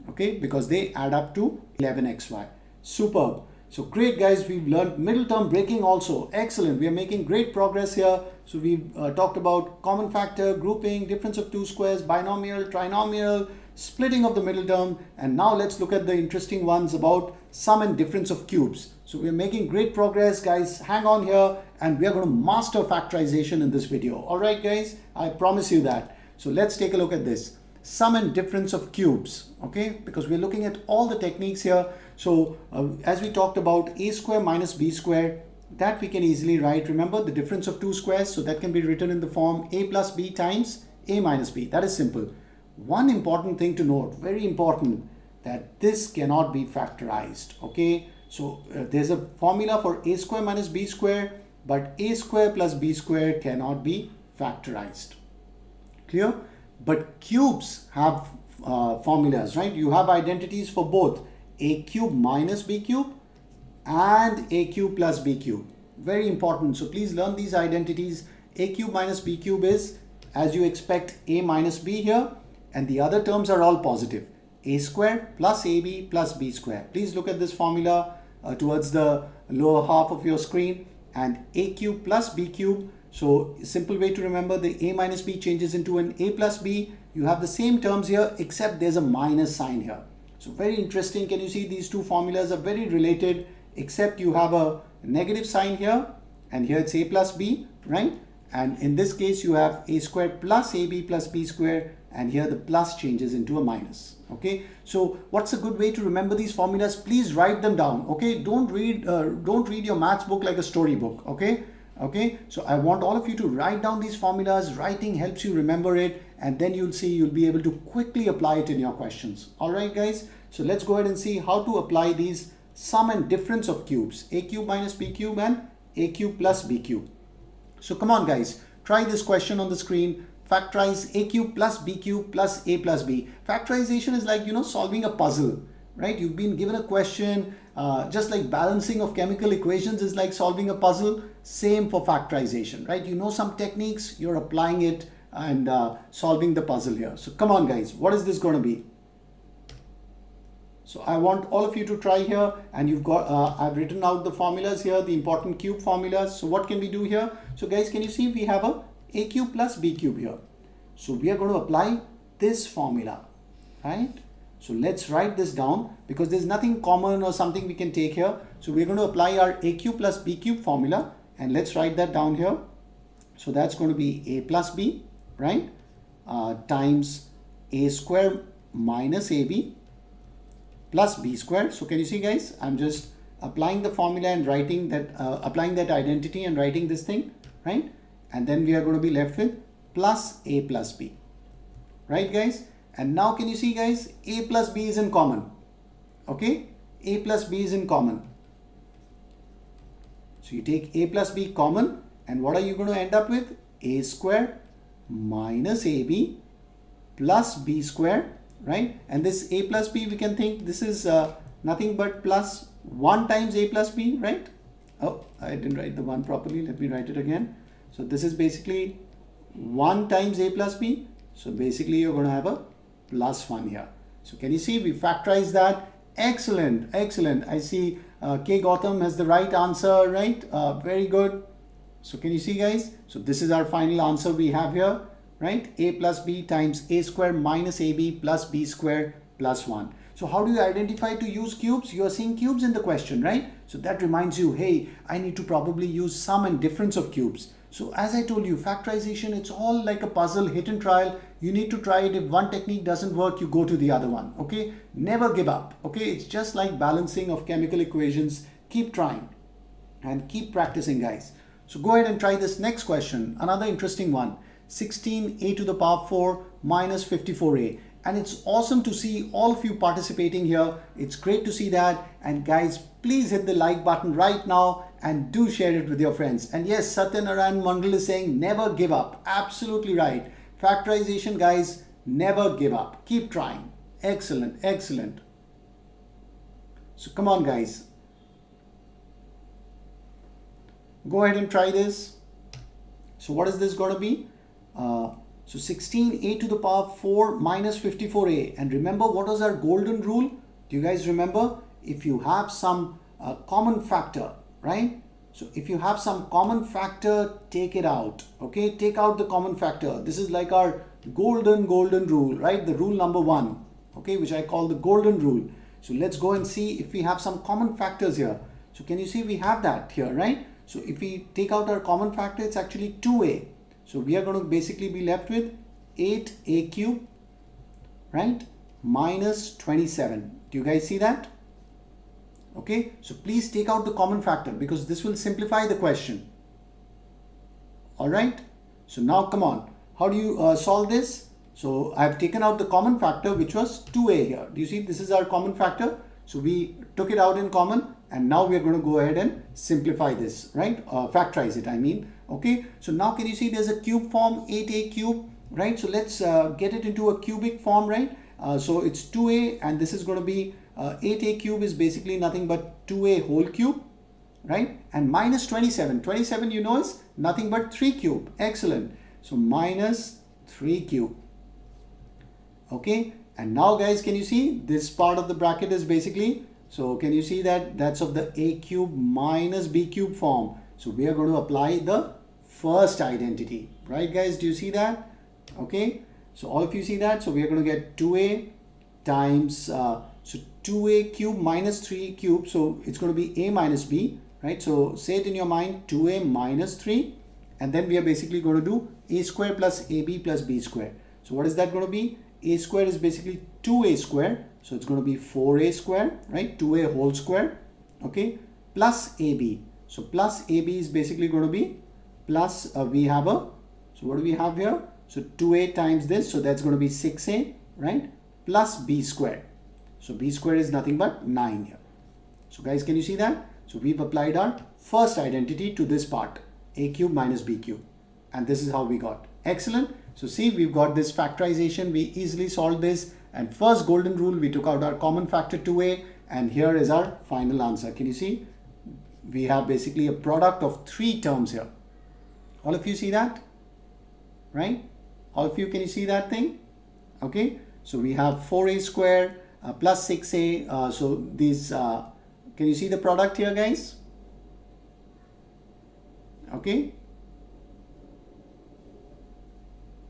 okay? Because they add up to 11xy. Superb. So great guys, we've learned middle term breaking also. Excellent. We are making great progress here. So we've talked about common factor, grouping, difference of two squares, binomial, trinomial, splitting of the middle term. And now let's look at the interesting ones about sum and difference of cubes. So we're making great progress guys. Hang on here and we are going to master factorization in this video. All right guys, I promise you that. So let's take a look at this. Sum and difference of cubes, okay, because we're looking at all the techniques here. So as we talked about a square minus b square, that we can easily write. Remember the difference of two squares, so that can be written in the form a plus b times a minus b. That is simple. One important thing to note, very important, that this cannot be factorized, okay. So there's a formula for a square minus b square, but a square plus b square cannot be factorized. Clear? But cubes have formulas, right? You have identities for both a cube minus b cube and a cube plus b cube. Very important. So please learn these identities. A cube minus b cube is, as you expect, a minus b here, and the other terms are all positive. A square plus ab plus b square. Please look at this formula towards the lower half of your screen, and a cube plus b cube. So simple way to remember, the a minus b changes into an a plus b. You have the same terms here except there's a minus sign here. So very interesting. Can you see these two formulas are very related except you have a negative sign here and here it's a plus b, right? And in this case you have a squared plus ab plus b squared, and here the plus changes into a minus. Okay, so what's a good way to remember these formulas? Please write them down. Okay, don't read your maths book like a storybook. Okay, so I want all of you to write down these formulas. Writing helps you remember it, and then you'll see you'll be able to quickly apply it in your questions. All right guys, so let's go ahead and see how to apply these sum and difference of cubes, a cube minus b cube and a cube plus b cube. So come on guys, try this question on the screen. Factorize a cube plus b cube plus a plus b. Factorization is like, solving a puzzle, right? You've been given a question, just like balancing of chemical equations is like solving a puzzle. Same for factorization, right? You know some techniques, you're applying it and solving the puzzle here. So come on guys, what is this going to be? So I want all of you to try here, and you've got, I've written out the formulas here, the important cube formulas. So what can we do here? So guys, can you see we have a cube plus b cube here. So we are going to apply this formula, right? So let's write this down because there's nothing common or something we can take here. So we're going to apply our a cube plus b cube formula, and let's write that down here. So that's going to be a plus b, right? Times a square minus ab plus b square. So can you see guys, I'm just applying the formula and writing that, applying that identity and writing this thing, right? And then we are going to be left with plus a plus b, right guys? And now can you see guys, a plus b is in common, okay? A plus b is in common. So you take a plus b common, and what are you going to end up with? A square minus ab plus b square, right? And this a plus b, we can think this is nothing but plus 1 times a plus b, right? Oh, I didn't write the 1 properly. Let me write it again. So this is basically 1 times a plus b. So basically you're going to have a plus 1 here. So can you see we factorize that? Excellent, excellent. I see K Gautam has the right answer, right? Very good. So can you see guys? So this is our final answer we have here, right? A plus b times a square minus ab plus b square plus 1. So how do you identify to use cubes? You are seeing cubes in the question, right? So that reminds you, hey, I need to probably use sum and difference of cubes. So as I told you, factorization, it's all like a puzzle, hit and trial. You need to try it. If one technique doesn't work, you go to the other one, okay? Never give up, okay? It's just like balancing of chemical equations. Keep trying and keep practicing, guys. So go ahead and try this next question. Another interesting one. 16a to the power 4 minus 54a. And it's awesome to see all of you participating here. It's great to see that. And guys, please hit the like button right now and do share it with your friends. And yes, Satyanarayan Mandal is saying never give up. Absolutely right. Factorization, guys, never give up. Keep trying. Excellent, excellent. So come on, guys. Go ahead and try this. So what is this going to be? So 16a to the power 4 minus 54a. And remember, what was our golden rule? Do you guys remember? if you have some common factor, right? So if you have some common factor, take it out, okay? Take out the common factor. This is like our golden rule, right? The rule number 1, okay, which I call the golden rule. So let's go and see if we have some common factors here. So can you see we have that here, right? So if we take out our common factor, it's actually 2a. So we are going to basically be left with 8a cube, right? Minus 27. Do you guys see that? Okay, so please take out the common factor because this will simplify the question. All right, so now come on. How do you solve this? So I have taken out the common factor, which was 2a here. Do you see this is our common factor? So we took it out in common, and now we are going to go ahead and simplify this, right? Factorize it, I mean. Okay, so now can you see there's a cube form, 8a cube, right? So let's get it into a cubic form, right? So it's 2a, and this is going to be 8a cube is basically nothing but 2a whole cube, right? And minus 27. 27, you know, is nothing but 3 cube. Excellent. So minus 3 cube. Okay. And now guys, can you see this part of the bracket is basically, so can you see that that's of the a cube minus b cube form. So we are going to apply the first identity, right guys? Do you see that? Okay. So all of you see that? So we are going to get 2a times, so 2a cube minus 3 cube. So it's going to be a minus b, right? So say it in your mind, 2a minus 3. And then we are basically going to do a square plus ab plus b square. So what is that going to be? A square is basically 2a square. So it's going to be 4a square, right? 2a whole square, okay? Plus ab. So plus ab is basically going to be plus, we have a, so what do we have here? So 2a times this, so that's going to be 6a, right? Plus b square. So b square is nothing but 9 here. So guys, can you see that? So we've applied our first identity to this part, a cube minus b cube. And this is how we got. Excellent. So see, we've got this factorization. We easily solved this. And first golden rule, we took out our common factor 2a. And here is our final answer. Can you see? We have basically a product of 3 terms here. All of you see that? Right? All of you, can you see that thing? Okay. So we have 4a square plus 6a. So these, can you see the product here, guys? Okay.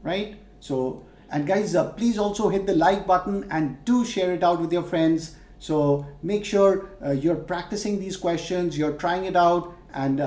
Right? So, and guys, please also hit the like button and do share it out with your friends. So make sure you're practicing these questions, you're trying it out, and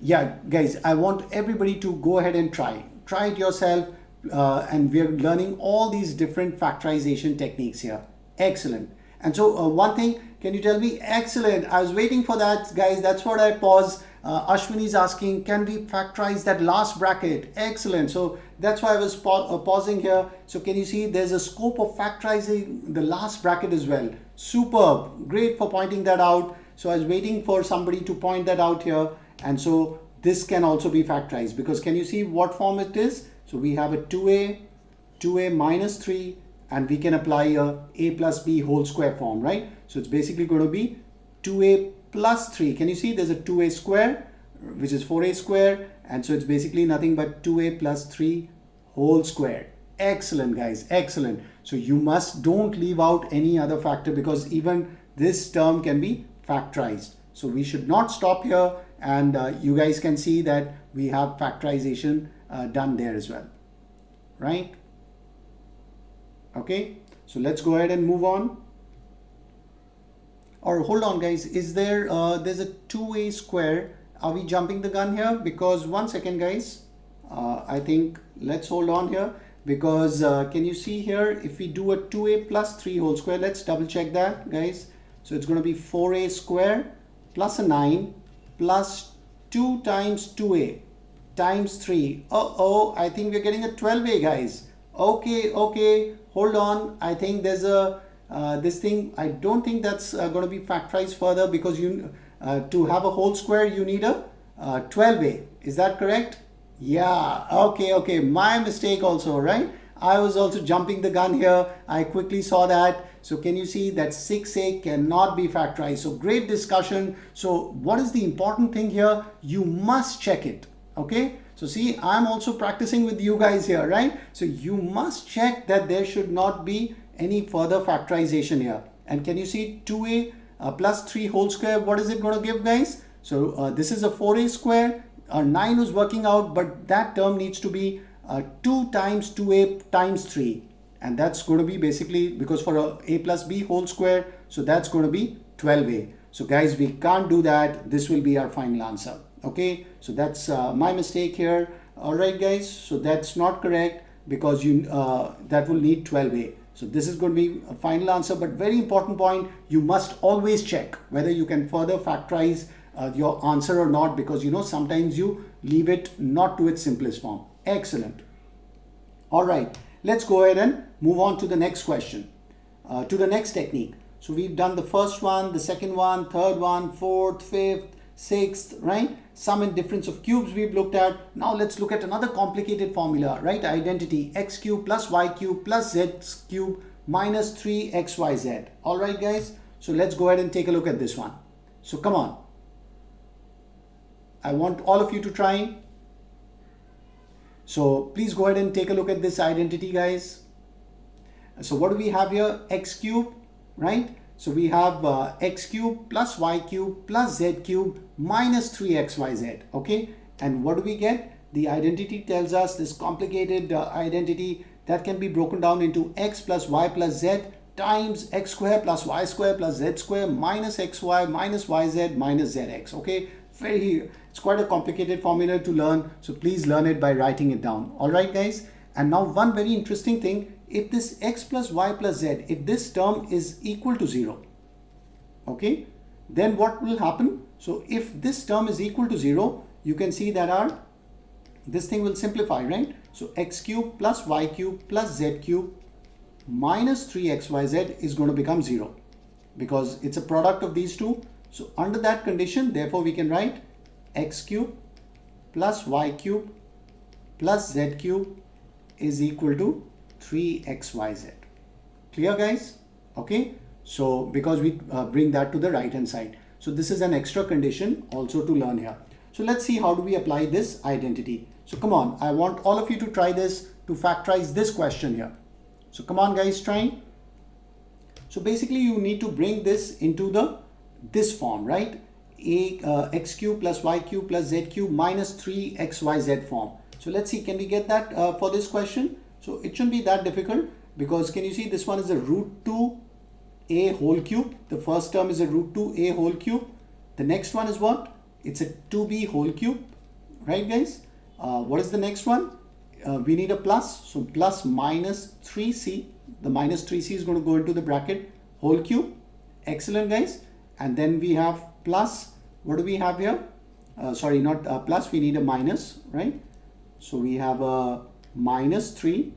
yeah, guys, I want everybody to go ahead and try it yourself. And we're learning all these different factorization techniques here. Excellent. And so one thing, can you tell me? Excellent. I was waiting for that, guys. That's what I paused. Ashwini is asking, can we factorize that last bracket? Excellent. So that's why I was pausing here. So can you see there's a scope of factorizing the last bracket as well. Superb. Great for pointing that out. So I was waiting for somebody to point that out here. And so this can also be factorized because can you see what form it is? So we have a 2a minus 3, and we can apply a plus b whole square form, right? So it's basically going to be 2a plus 3. Can you see there's a 2a square, which is 4a square. And so it's basically nothing but 2a plus 3 whole square. Excellent, guys. Excellent. So you don't leave out any other factor because even this term can be factorized. So we should not stop here. And you guys can see that we have factorization done there as well, right? Okay, so let's go ahead and move on. Or hold on, guys, is there there's a 2a square? Are we jumping the gun here? Because one second, guys, I think let's hold on here because can you see here if we do a 2a plus 3 whole square? Let's double check that, guys. So it's going to be 4a square plus a 9 plus 2 times 2a times 3. I think we're getting a 12a, guys. Okay, hold on. I think there's a this thing. I don't think that's going to be factorized further because you to have a whole square you need a 12a. Is that correct? Yeah. Okay. My mistake also, right? I was also jumping the gun here. I quickly saw that. So can you see that 6a cannot be factorized? So great discussion. So what is the important thing here? You must check it. Okay. So see, I'm also practicing with you guys here, right? So you must check that there should not be any further factorization here. And can you see 2a plus 3 whole square, what is it going to give, guys? So this is a 4a square. 9 was working out, but that term needs to be 2 times 2a times 3. And that's going to be basically, because for a plus b whole square, so that's going to be 12a. So guys, we can't do that. This will be our final answer. Okay, so that's my mistake here. All right, guys, so that's not correct, because you that will need 12a. So this is going to be a final answer, but very important point, you must always check whether you can further factorize your answer or not, because you know sometimes you leave it not to its simplest form. Excellent. All right, let's go ahead and move on to the next question, to the next technique. So we've done the first one, the second one, third one, fourth, fifth, sixth, right? Sum and difference of cubes we've looked at. Now let's look at another complicated formula, right? Identity x cube plus y cube plus z cube minus 3xyz. All right, guys. So let's go ahead and take a look at this one. So come on. I want all of you to try. So please go ahead and take a look at this identity, guys. So what do we have here? X cube, right? So we have x cube plus y cube plus z cube minus 3xyz, okay? And what do we get? The identity tells us this complicated identity that can be broken down into x plus y plus z times x square plus y square plus z square minus xy minus yz minus zx, okay? It's quite a complicated formula to learn, so please learn it by writing it down. All right, guys? And now one very interesting thing, if this x plus y plus z, if this term is equal to 0, okay, then what will happen? So if this term is equal to 0, you can see that this thing will simplify, right? So x cube plus y cube plus z cube minus 3xyz is going to become 0, because it's a product of these two. So under that condition, therefore we can write x cube plus y cube plus z cube is equal to 3xyz. Clear, guys? Okay, so because we bring that to the right hand side. So this is an extra condition also to learn here. So let's see how do we apply this identity. So come on, I want all of you to try this to factorize this question here. So come on, guys, try. So basically you need to bring this into this form, right? X cube plus y cube plus z cube minus 3xyz form. So let's see, can we get that for this question? So it shouldn't be that difficult, because can you see this one is a root 2a whole cube. The first term is a root 2a whole cube. The next one is what? It's a 2b whole cube, right, guys? What is the next one? We need a plus. So plus minus 3c. The minus 3c is going to go into the bracket whole cube. Excellent, guys. And then we have plus. What do we have here? Sorry, not plus. We need a minus, right? So we have a minus 3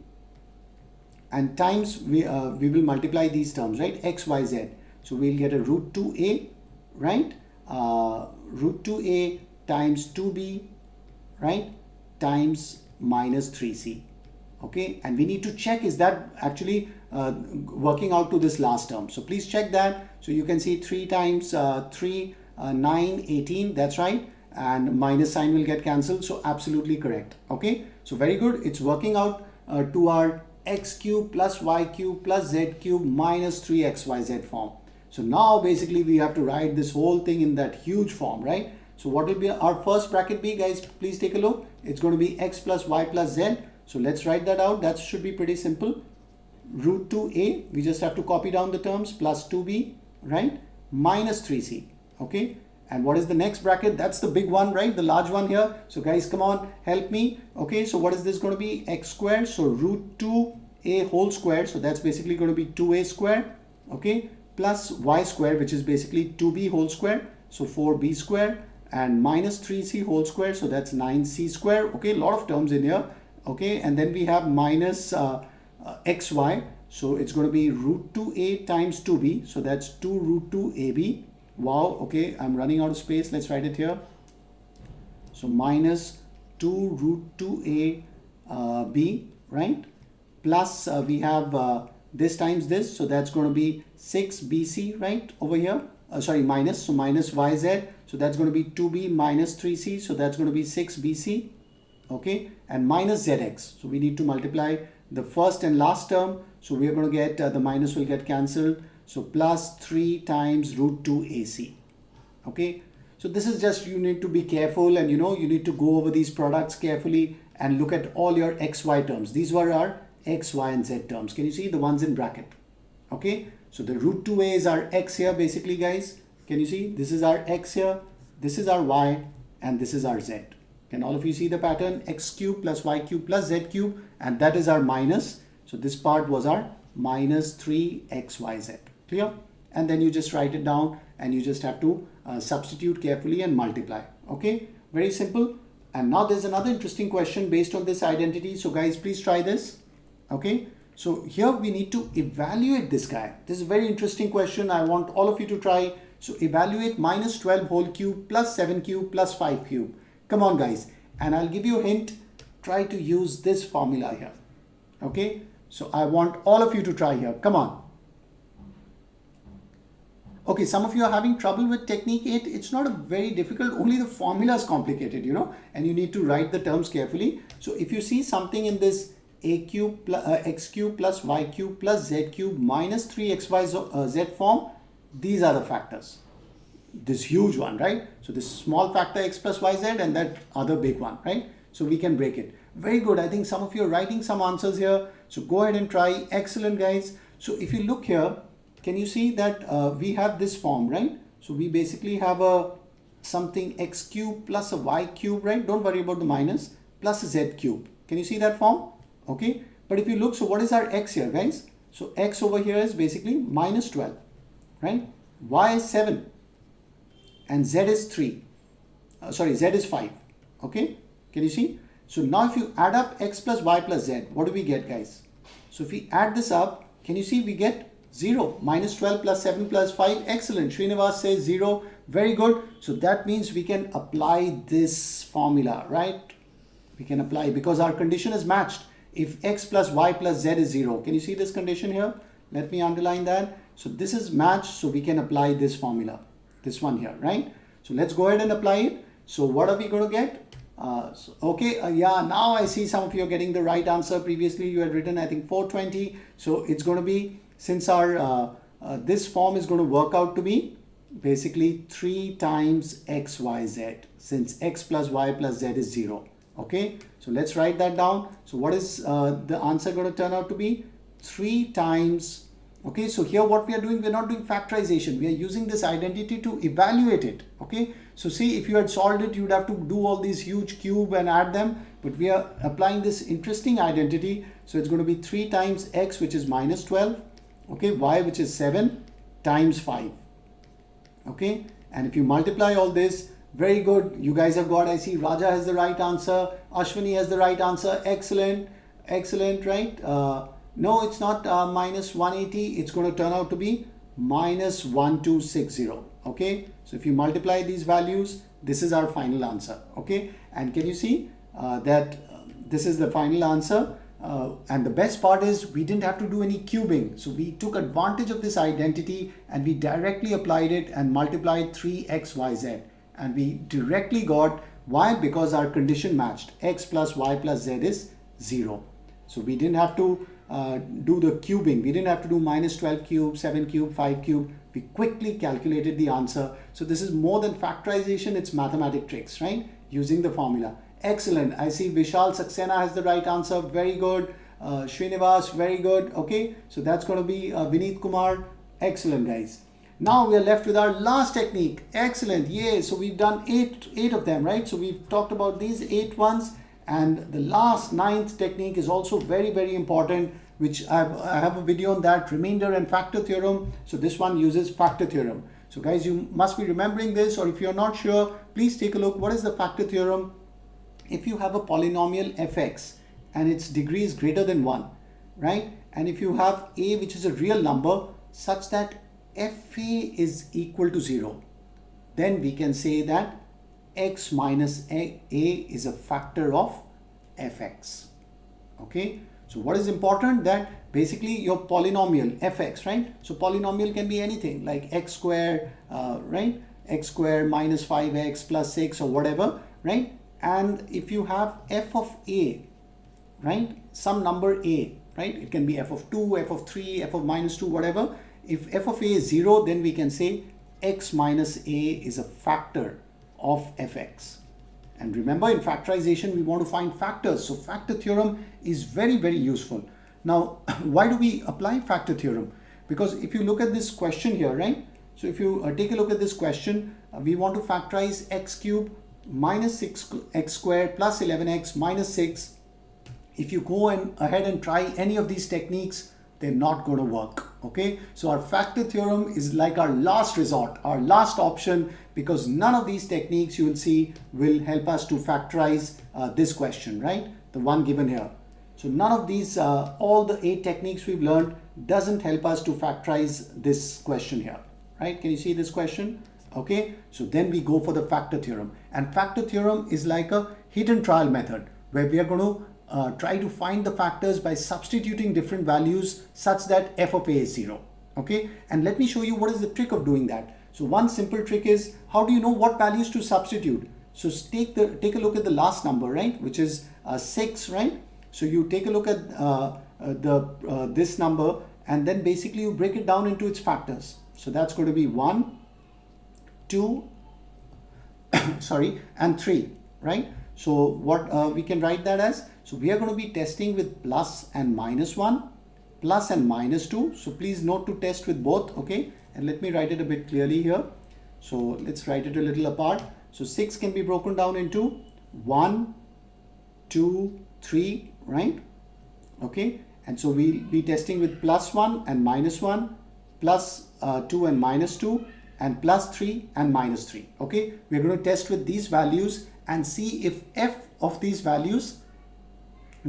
and times we will multiply these terms, right? X, Y, Z. So we'll get a root 2a, right? Root 2a times 2b, right? Times minus 3c. Okay, and we need to check, is that actually working out to this last term? So please check that. So you can see 3 times 3, 9, 18, that's right. And minus sign will get cancelled, so absolutely correct. Okay, so very good. It's working out to our x cube plus y cube plus z cube minus 3xyz form. So now basically we have to write this whole thing in that huge form, right? So what will be our first bracket be, guys? Please take a look. It's going to be x plus y plus z. So let's write that out. That should be pretty simple. Root 2a, we just have to copy down the terms, plus 2b, right? Minus 3c, okay? And what is the next bracket? That's the big one, right? The large one here. So guys, come on, help me. Okay, so what is this going to be? X squared. So root 2a whole square. So that's basically going to be 2a square, okay? Plus y square, which is basically 2b whole square. So 4b square, and minus 3c whole square. So that's 9c square. Okay, a lot of terms in here. Okay, and then we have minus xy. So it's going to be root 2a times 2b. So that's 2 root 2ab. Wow, okay, I'm running out of space. Let's write it here. So minus 2 root 2a b, right? Plus we have this times this. So that's going to be 6bc, right, over here. Sorry, minus. So minus yz. So that's going to be 2b minus 3c. So that's going to be 6bc. Okay, and minus zx. So we need to multiply the first and last term. So we are going to get, the minus will get cancelled. So plus 3 times root 2 AC. Okay. So this is just, you need to be careful, and you need to go over these products carefully and look at all your XY terms. These were our X, Y and Z terms. Can you see the ones in bracket? Okay. So the root 2a is our X here basically, guys. Can you see? This is our X here. This is our Y and this is our Z. Can all of you see the pattern? X cube plus Y cube plus Z cube, and that is our minus. So this part was our minus 3xyz. Clear? And then you just write it down and you just have to substitute carefully and multiply. Okay, very simple. And now there's another interesting question based on this identity. So guys, please try this. Okay, so here we need to evaluate this guy. This is a very interesting question. I want all of you to try. So evaluate minus 12 whole cube plus 7 cube plus 5 cube. Come on guys, and I'll give you a hint. Try to use this formula here. Okay, so I want all of you to try here. Come on. Okay, some of you are having trouble with technique 8. It's not a very difficult, only the formula is complicated, and you need to write the terms carefully. So if you see something in this a cube plus, x cube plus y cube plus z cube minus 3xyz form, these are the factors. This huge one, right? So this small factor x plus yz and that other big one, right? So we can break it. Very good. I think some of you are writing some answers here. So go ahead and try. Excellent, guys. So if you look here, can you see that we have this form, right? So we basically have a something x cube plus a y cube, right? Don't worry about the minus, plus a z cube. Can you see that form? Okay. But if you look, so what is our x here, guys? So x over here is basically minus 12, right? Y is 7 and z is 3. Sorry, z is 5. Okay. Can you see? So now if you add up x plus y plus z, what do we get, guys? So if we add this up, can you see we get 0, minus 12 plus 7 plus 5. Excellent. Srinivas says 0. Very good. So that means we can apply this formula, right? We can apply because our condition is matched. If x plus y plus z is 0, can you see this condition here? Let me underline that. So this is matched, so we can apply this formula, this one here, right? So let's go ahead and apply it. So what are we going to get? Yeah, now I see some of you are getting the right answer. Previously you had written, I think, 420. So it's going to be, since our this form is going to work out to be basically 3 times xyz, since x plus y plus z is 0. Okay, so let's write that down. So what is the answer going to turn out to be? 3 times. Okay, so here what we are doing, we're not doing factorization. We are using this identity to evaluate it. Okay, so see, if you had solved it, you would have to do all these huge cube and add them. But we are applying this interesting identity. So it's going to be 3 times x, which is minus 12. Okay, y, which is 7 times 5. Okay, and if you multiply all this, very good. You guys have got, I see Raja has the right answer. Ashwini has the right answer. Excellent. Excellent, right? No, it's not minus 180. It's going to turn out to be minus 1260. Okay, so if you multiply these values, this is our final answer. Okay, and can you see that this is the final answer? And the best part is we didn't have to do any cubing. So we took advantage of this identity and we directly applied it and multiplied 3xyz. And we directly got, why? Because our condition matched. X plus y plus z is 0. So we didn't have to do the cubing. We didn't have to do minus 12 cube, 7 cube, 5 cube. We quickly calculated the answer. So this is more than factorization. It's mathematic tricks, right? Using the formula. Excellent. I see Vishal Saxena has the right answer. Very good. Srinivas, very good. Okay, so that's going to be Vineet Kumar. Excellent, guys. Now we are left with our last technique. Excellent. Yay. So we've done eight of them, right? So we've talked about these 8 ones. And the last 9th technique is also very, very important, which I have a video on that, remainder and factor theorem. So this one uses factor theorem. So guys, you must be remembering this, or if you're not sure, please take a look. What is the factor theorem? If you have a polynomial fx and its degree is greater than 1, right? And if you have a, which is a real number, such that fa is equal to 0, then we can say that x minus a is a factor of fx. Okay, so what is important, that basically your polynomial fx, right? So polynomial can be anything like x squared, right? X squared minus 5x plus 6 or whatever, right? And if you have f of a, right, some number a, right? It can be f of 2, f of 3, f of minus 2, whatever. If f of a is 0, then we can say x minus a is a factor of fx. And remember, in factorization, we want to find factors. So factor theorem is very, very useful. Now, why do we apply factor theorem? Because if you look at this question here, right? So if you take a look at this question, we want to factorize x cubed minus 6x squared plus 11x minus 6. If you go ahead and try any of these techniques, they're not going to work. Okay, so our factor theorem is like our last resort, our last option, because none of these techniques you will see will help us to factorize this question, right? The one given here. So none of these, all the 8 techniques we've learned doesn't help us to factorize this question here, right? Can you see this question? Okay, so then we go for the factor theorem, and factor theorem is like a hidden trial method where we are going to try to find the factors by substituting different values such that f of a is 0. Okay, and let me show you what is the trick of doing that. So one simple trick is, how do you know what values to substitute? So take a look at the last number, right, which is 6, right? So you take a look at this number, and then basically you break it down into its factors. So that's going to be 1, 2, sorry, and 3, right? So what we can write that as, so we are going to be testing with plus and minus 1, plus and minus 2. So please note to test with both, okay? And let me write it a bit clearly here. So let's write it a little apart. So 6 can be broken down into 1, 2, 3, right? Okay, and so we'll be testing with plus 1 and minus 1, plus 2 and minus 2, and plus 3 and minus 3. Okay, we're going to test with these values and see if f of these values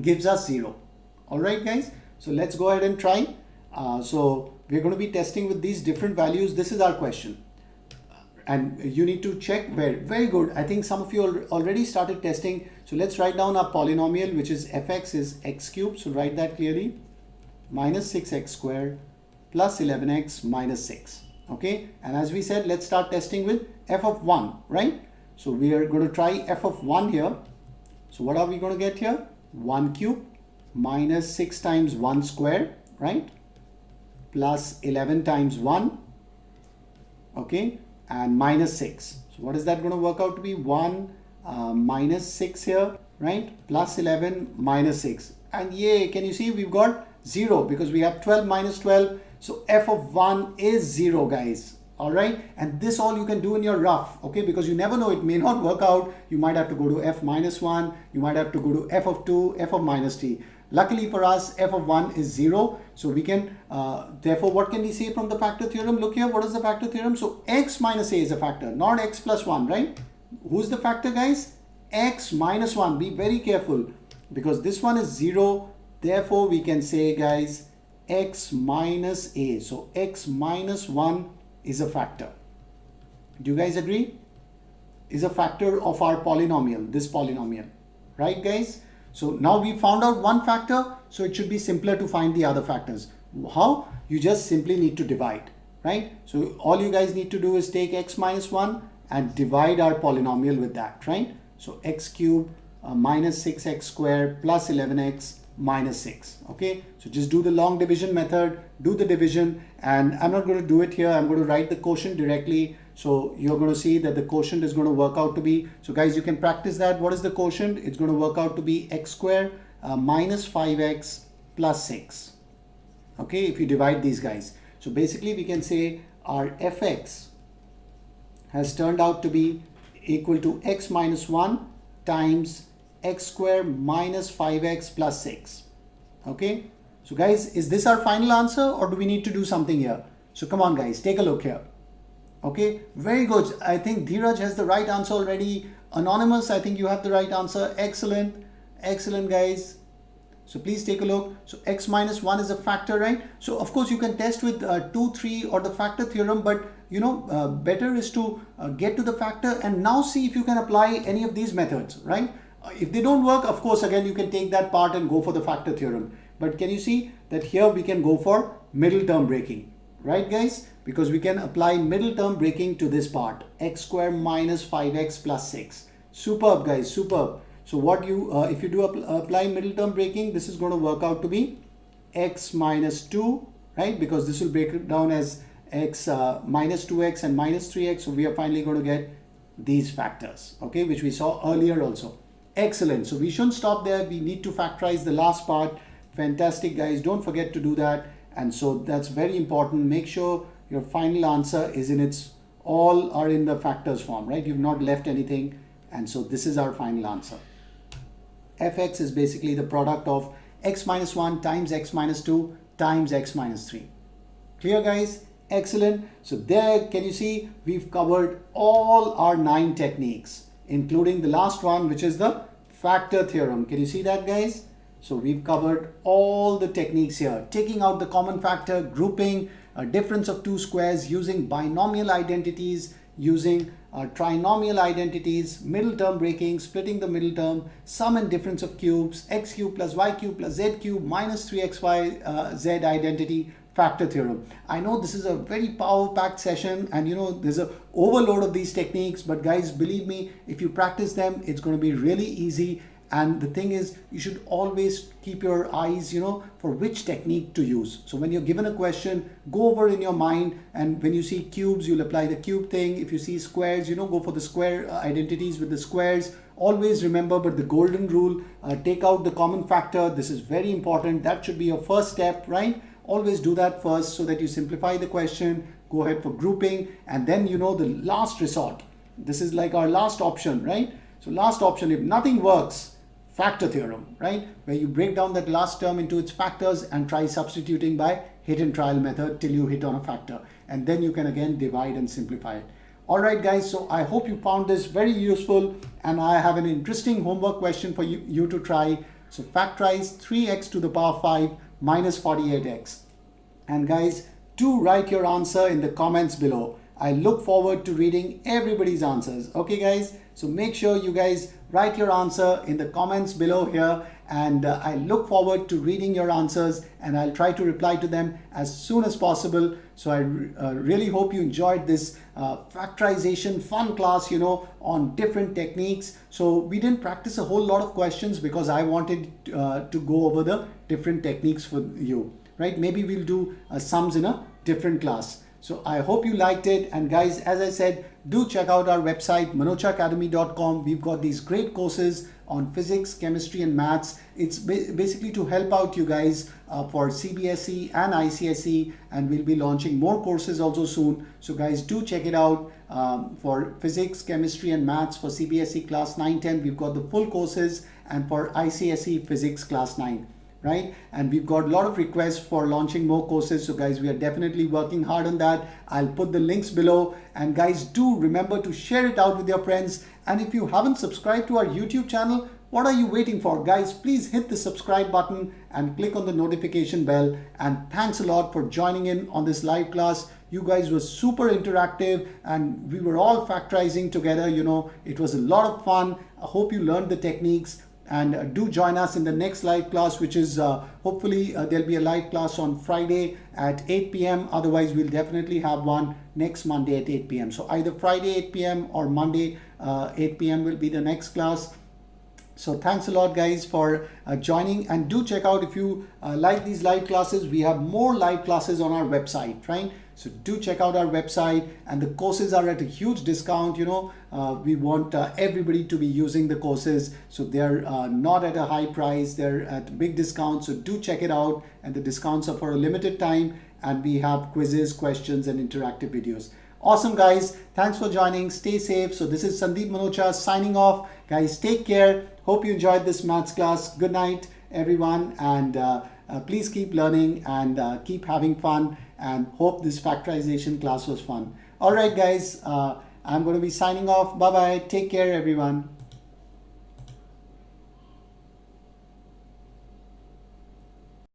gives us 0. All right, guys, so let's go ahead and try. So we're going to be testing with these different values. This is our question, and you need to check where. Very good. I think some of you already started testing. So let's write down our polynomial, which is fx is x cubed. So write that clearly, minus 6x squared plus 11x minus 6. Okay, and as we said, let's start testing with f of 1, right? So we are going to try f of 1 here. So what are we going to get here? 1 cube minus 6 times 1 square, right? Plus 11 times 1, okay, and minus 6. So what is that going to work out to be? 1 minus 6 here, right? Plus 11 minus 6. And yay, can you see we've got 0 because we have 12 minus 12. So f of 1 is 0, guys. All right, and this all you can do in your rough, okay, because you never know, it may not work out. You might have to go to f minus 1, you might have to go to f of 2, f of minus 3. Luckily for us, f of 1 is 0, so we can therefore what can we say from the factor theorem? Look here, what is the factor theorem? So x minus a is a factor, not x plus 1, right? Who's the factor, guys? X minus 1. Be very careful because this one is 0, therefore we can say, guys, x minus a. So x minus 1 is a factor. Do you guys agree? Is a factor of our polynomial, this polynomial, right, guys? So now we found out one factor, so it should be simpler to find the other factors. How? You just simply need to divide, right? So all you guys need to do is take x minus 1 and divide our polynomial with that, right? So x cubed minus 6x squared plus 11x minus 6. Okay, so just do the long division method, do the division, and I'm not going to do it here. I'm going to write the quotient directly. So you're going to see that the quotient is going to work out to be, so guys, you can practice that. What is the quotient? It's going to work out to be x squared minus 5x plus 6. Okay, if you divide these guys. So basically we can say our fx has turned out to be equal to x minus 1 times x squared minus 5x plus 6. Okay, so guys, is this our final answer or do we need to do something here? So come on, guys, take a look here. Okay, very good. I think Dheeraj has the right answer already. Anonymous, I think you have the right answer. Excellent, excellent, guys. So please take a look. So x minus 1 is a factor, right? So of course you can test with 2, 3 or the factor theorem, but you know, better is to get to the factor and now see if you can apply any of these methods, right? If they don't work, of course, again, you can take that part and go for the factor theorem. But can you see that here we can go for middle term breaking, right, guys? Because we can apply middle term breaking to this part, x squared minus 5x plus 6. Superb, guys, superb. So what you, if you do apply middle term breaking, this is going to work out to be x minus 2, right? Because this will break it down as x minus 2x and minus 3x. So we are finally going to get these factors, okay, which we saw earlier also. Excellent. So we shouldn't stop there. We need to factorize the last part. Fantastic, guys. Don't forget to do that. And so that's very important. Make sure your final answer is in its, all are in the factors form, right? You've not left anything. And so this is our final answer. Fx is basically the product of x minus 1 times x minus 2 times x minus 3. Clear, guys? Excellent. So there, can you see, we've covered all our 9 techniques, including the last one, which is the factor theorem. Can you see that, guys? So we've covered all the techniques here, taking out the common factor, grouping a difference of two squares, using binomial identities, using trinomial identities, middle term breaking, splitting the middle term, sum and difference of cubes, x cube plus y cube plus z cube minus 3xy z identity, factor theorem. I know this is a very power-packed session, and you know there's a overload of these techniques, but guys, believe me, if you practice them, it's going to be really easy. And the thing is, you should always keep your eyes, you know, for which technique to use. So when you're given a question, go over in your mind, and when you see cubes, you'll apply the cube thing. If you see squares, you know, go for the square identities with the squares. Always remember, but the golden rule, take out the common factor. This is very important. That should be your first step, right? Always do that first so that you simplify the question. Go ahead for grouping, and then, you know, the last resort. This is like our last option, right? So last option, if nothing works, factor theorem, right? Where you break down that last term into its factors and try substituting by hit and trial method till you hit on a factor. And then you can again divide and simplify it. All right, guys. So I hope you found this very useful, and I have an interesting homework question for you to try. So factorize 3x to the power 5 minus 48x. And guys, do write your answer in the comments below. I look forward to reading everybody's answers. Okay, guys? So make sure you guys write your answer in the comments below here, and I look forward to reading your answers, and I'll try to reply to them as soon as possible. So I really hope you enjoyed this factorization fun class, you know, on different techniques. So we didn't practice a whole lot of questions because I wanted to go over the different techniques for you, right? Maybe we'll do sums in a different class. So I hope you liked it. And guys, as I said, do check out our website, manochaacademy.com. We've got these great courses on physics, chemistry, and maths. It's basically to help out you guys for CBSE and ICSE, and we'll be launching more courses also soon. So guys, do check it out. For physics, chemistry, and maths for CBSE class 9-10, we've got the full courses, and for ICSE physics class 9. Right? And we've got a lot of requests for launching more courses. So guys, we are definitely working hard on that. I'll put the links below. And guys, do remember to share it out with your friends. And if you haven't subscribed to our YouTube channel, what are you waiting for? Guys, please hit the subscribe button and click on the notification bell. And thanks a lot for joining in on this live class. You guys were super interactive, and we were all factorizing together. You know, it was a lot of fun. I hope you learned the techniques. And do join us in the next live class, which is hopefully there'll be a live class on Friday at 8 p.m. Otherwise, we'll definitely have one next Monday at 8 p.m. So either Friday 8 p.m. or Monday 8 p.m. will be the next class. So thanks a lot, guys, for joining, and do check out, if you like these live classes, we have more live classes on our website, right? So do check out our website, and the courses are at a huge discount. You know, we want everybody to be using the courses, so they're not at a high price, they're at big discount. So do check it out, and the discounts are for a limited time, and we have quizzes, questions, and interactive videos. Awesome, guys. Thanks for joining. Stay safe. So this is Sandeep Manocha signing off. Guys, take care. Hope you enjoyed this maths class. Good night, everyone. And please keep learning and keep having fun. And hope this factorization class was fun. All right, guys. I'm going to be signing off. Bye-bye. Take care, everyone.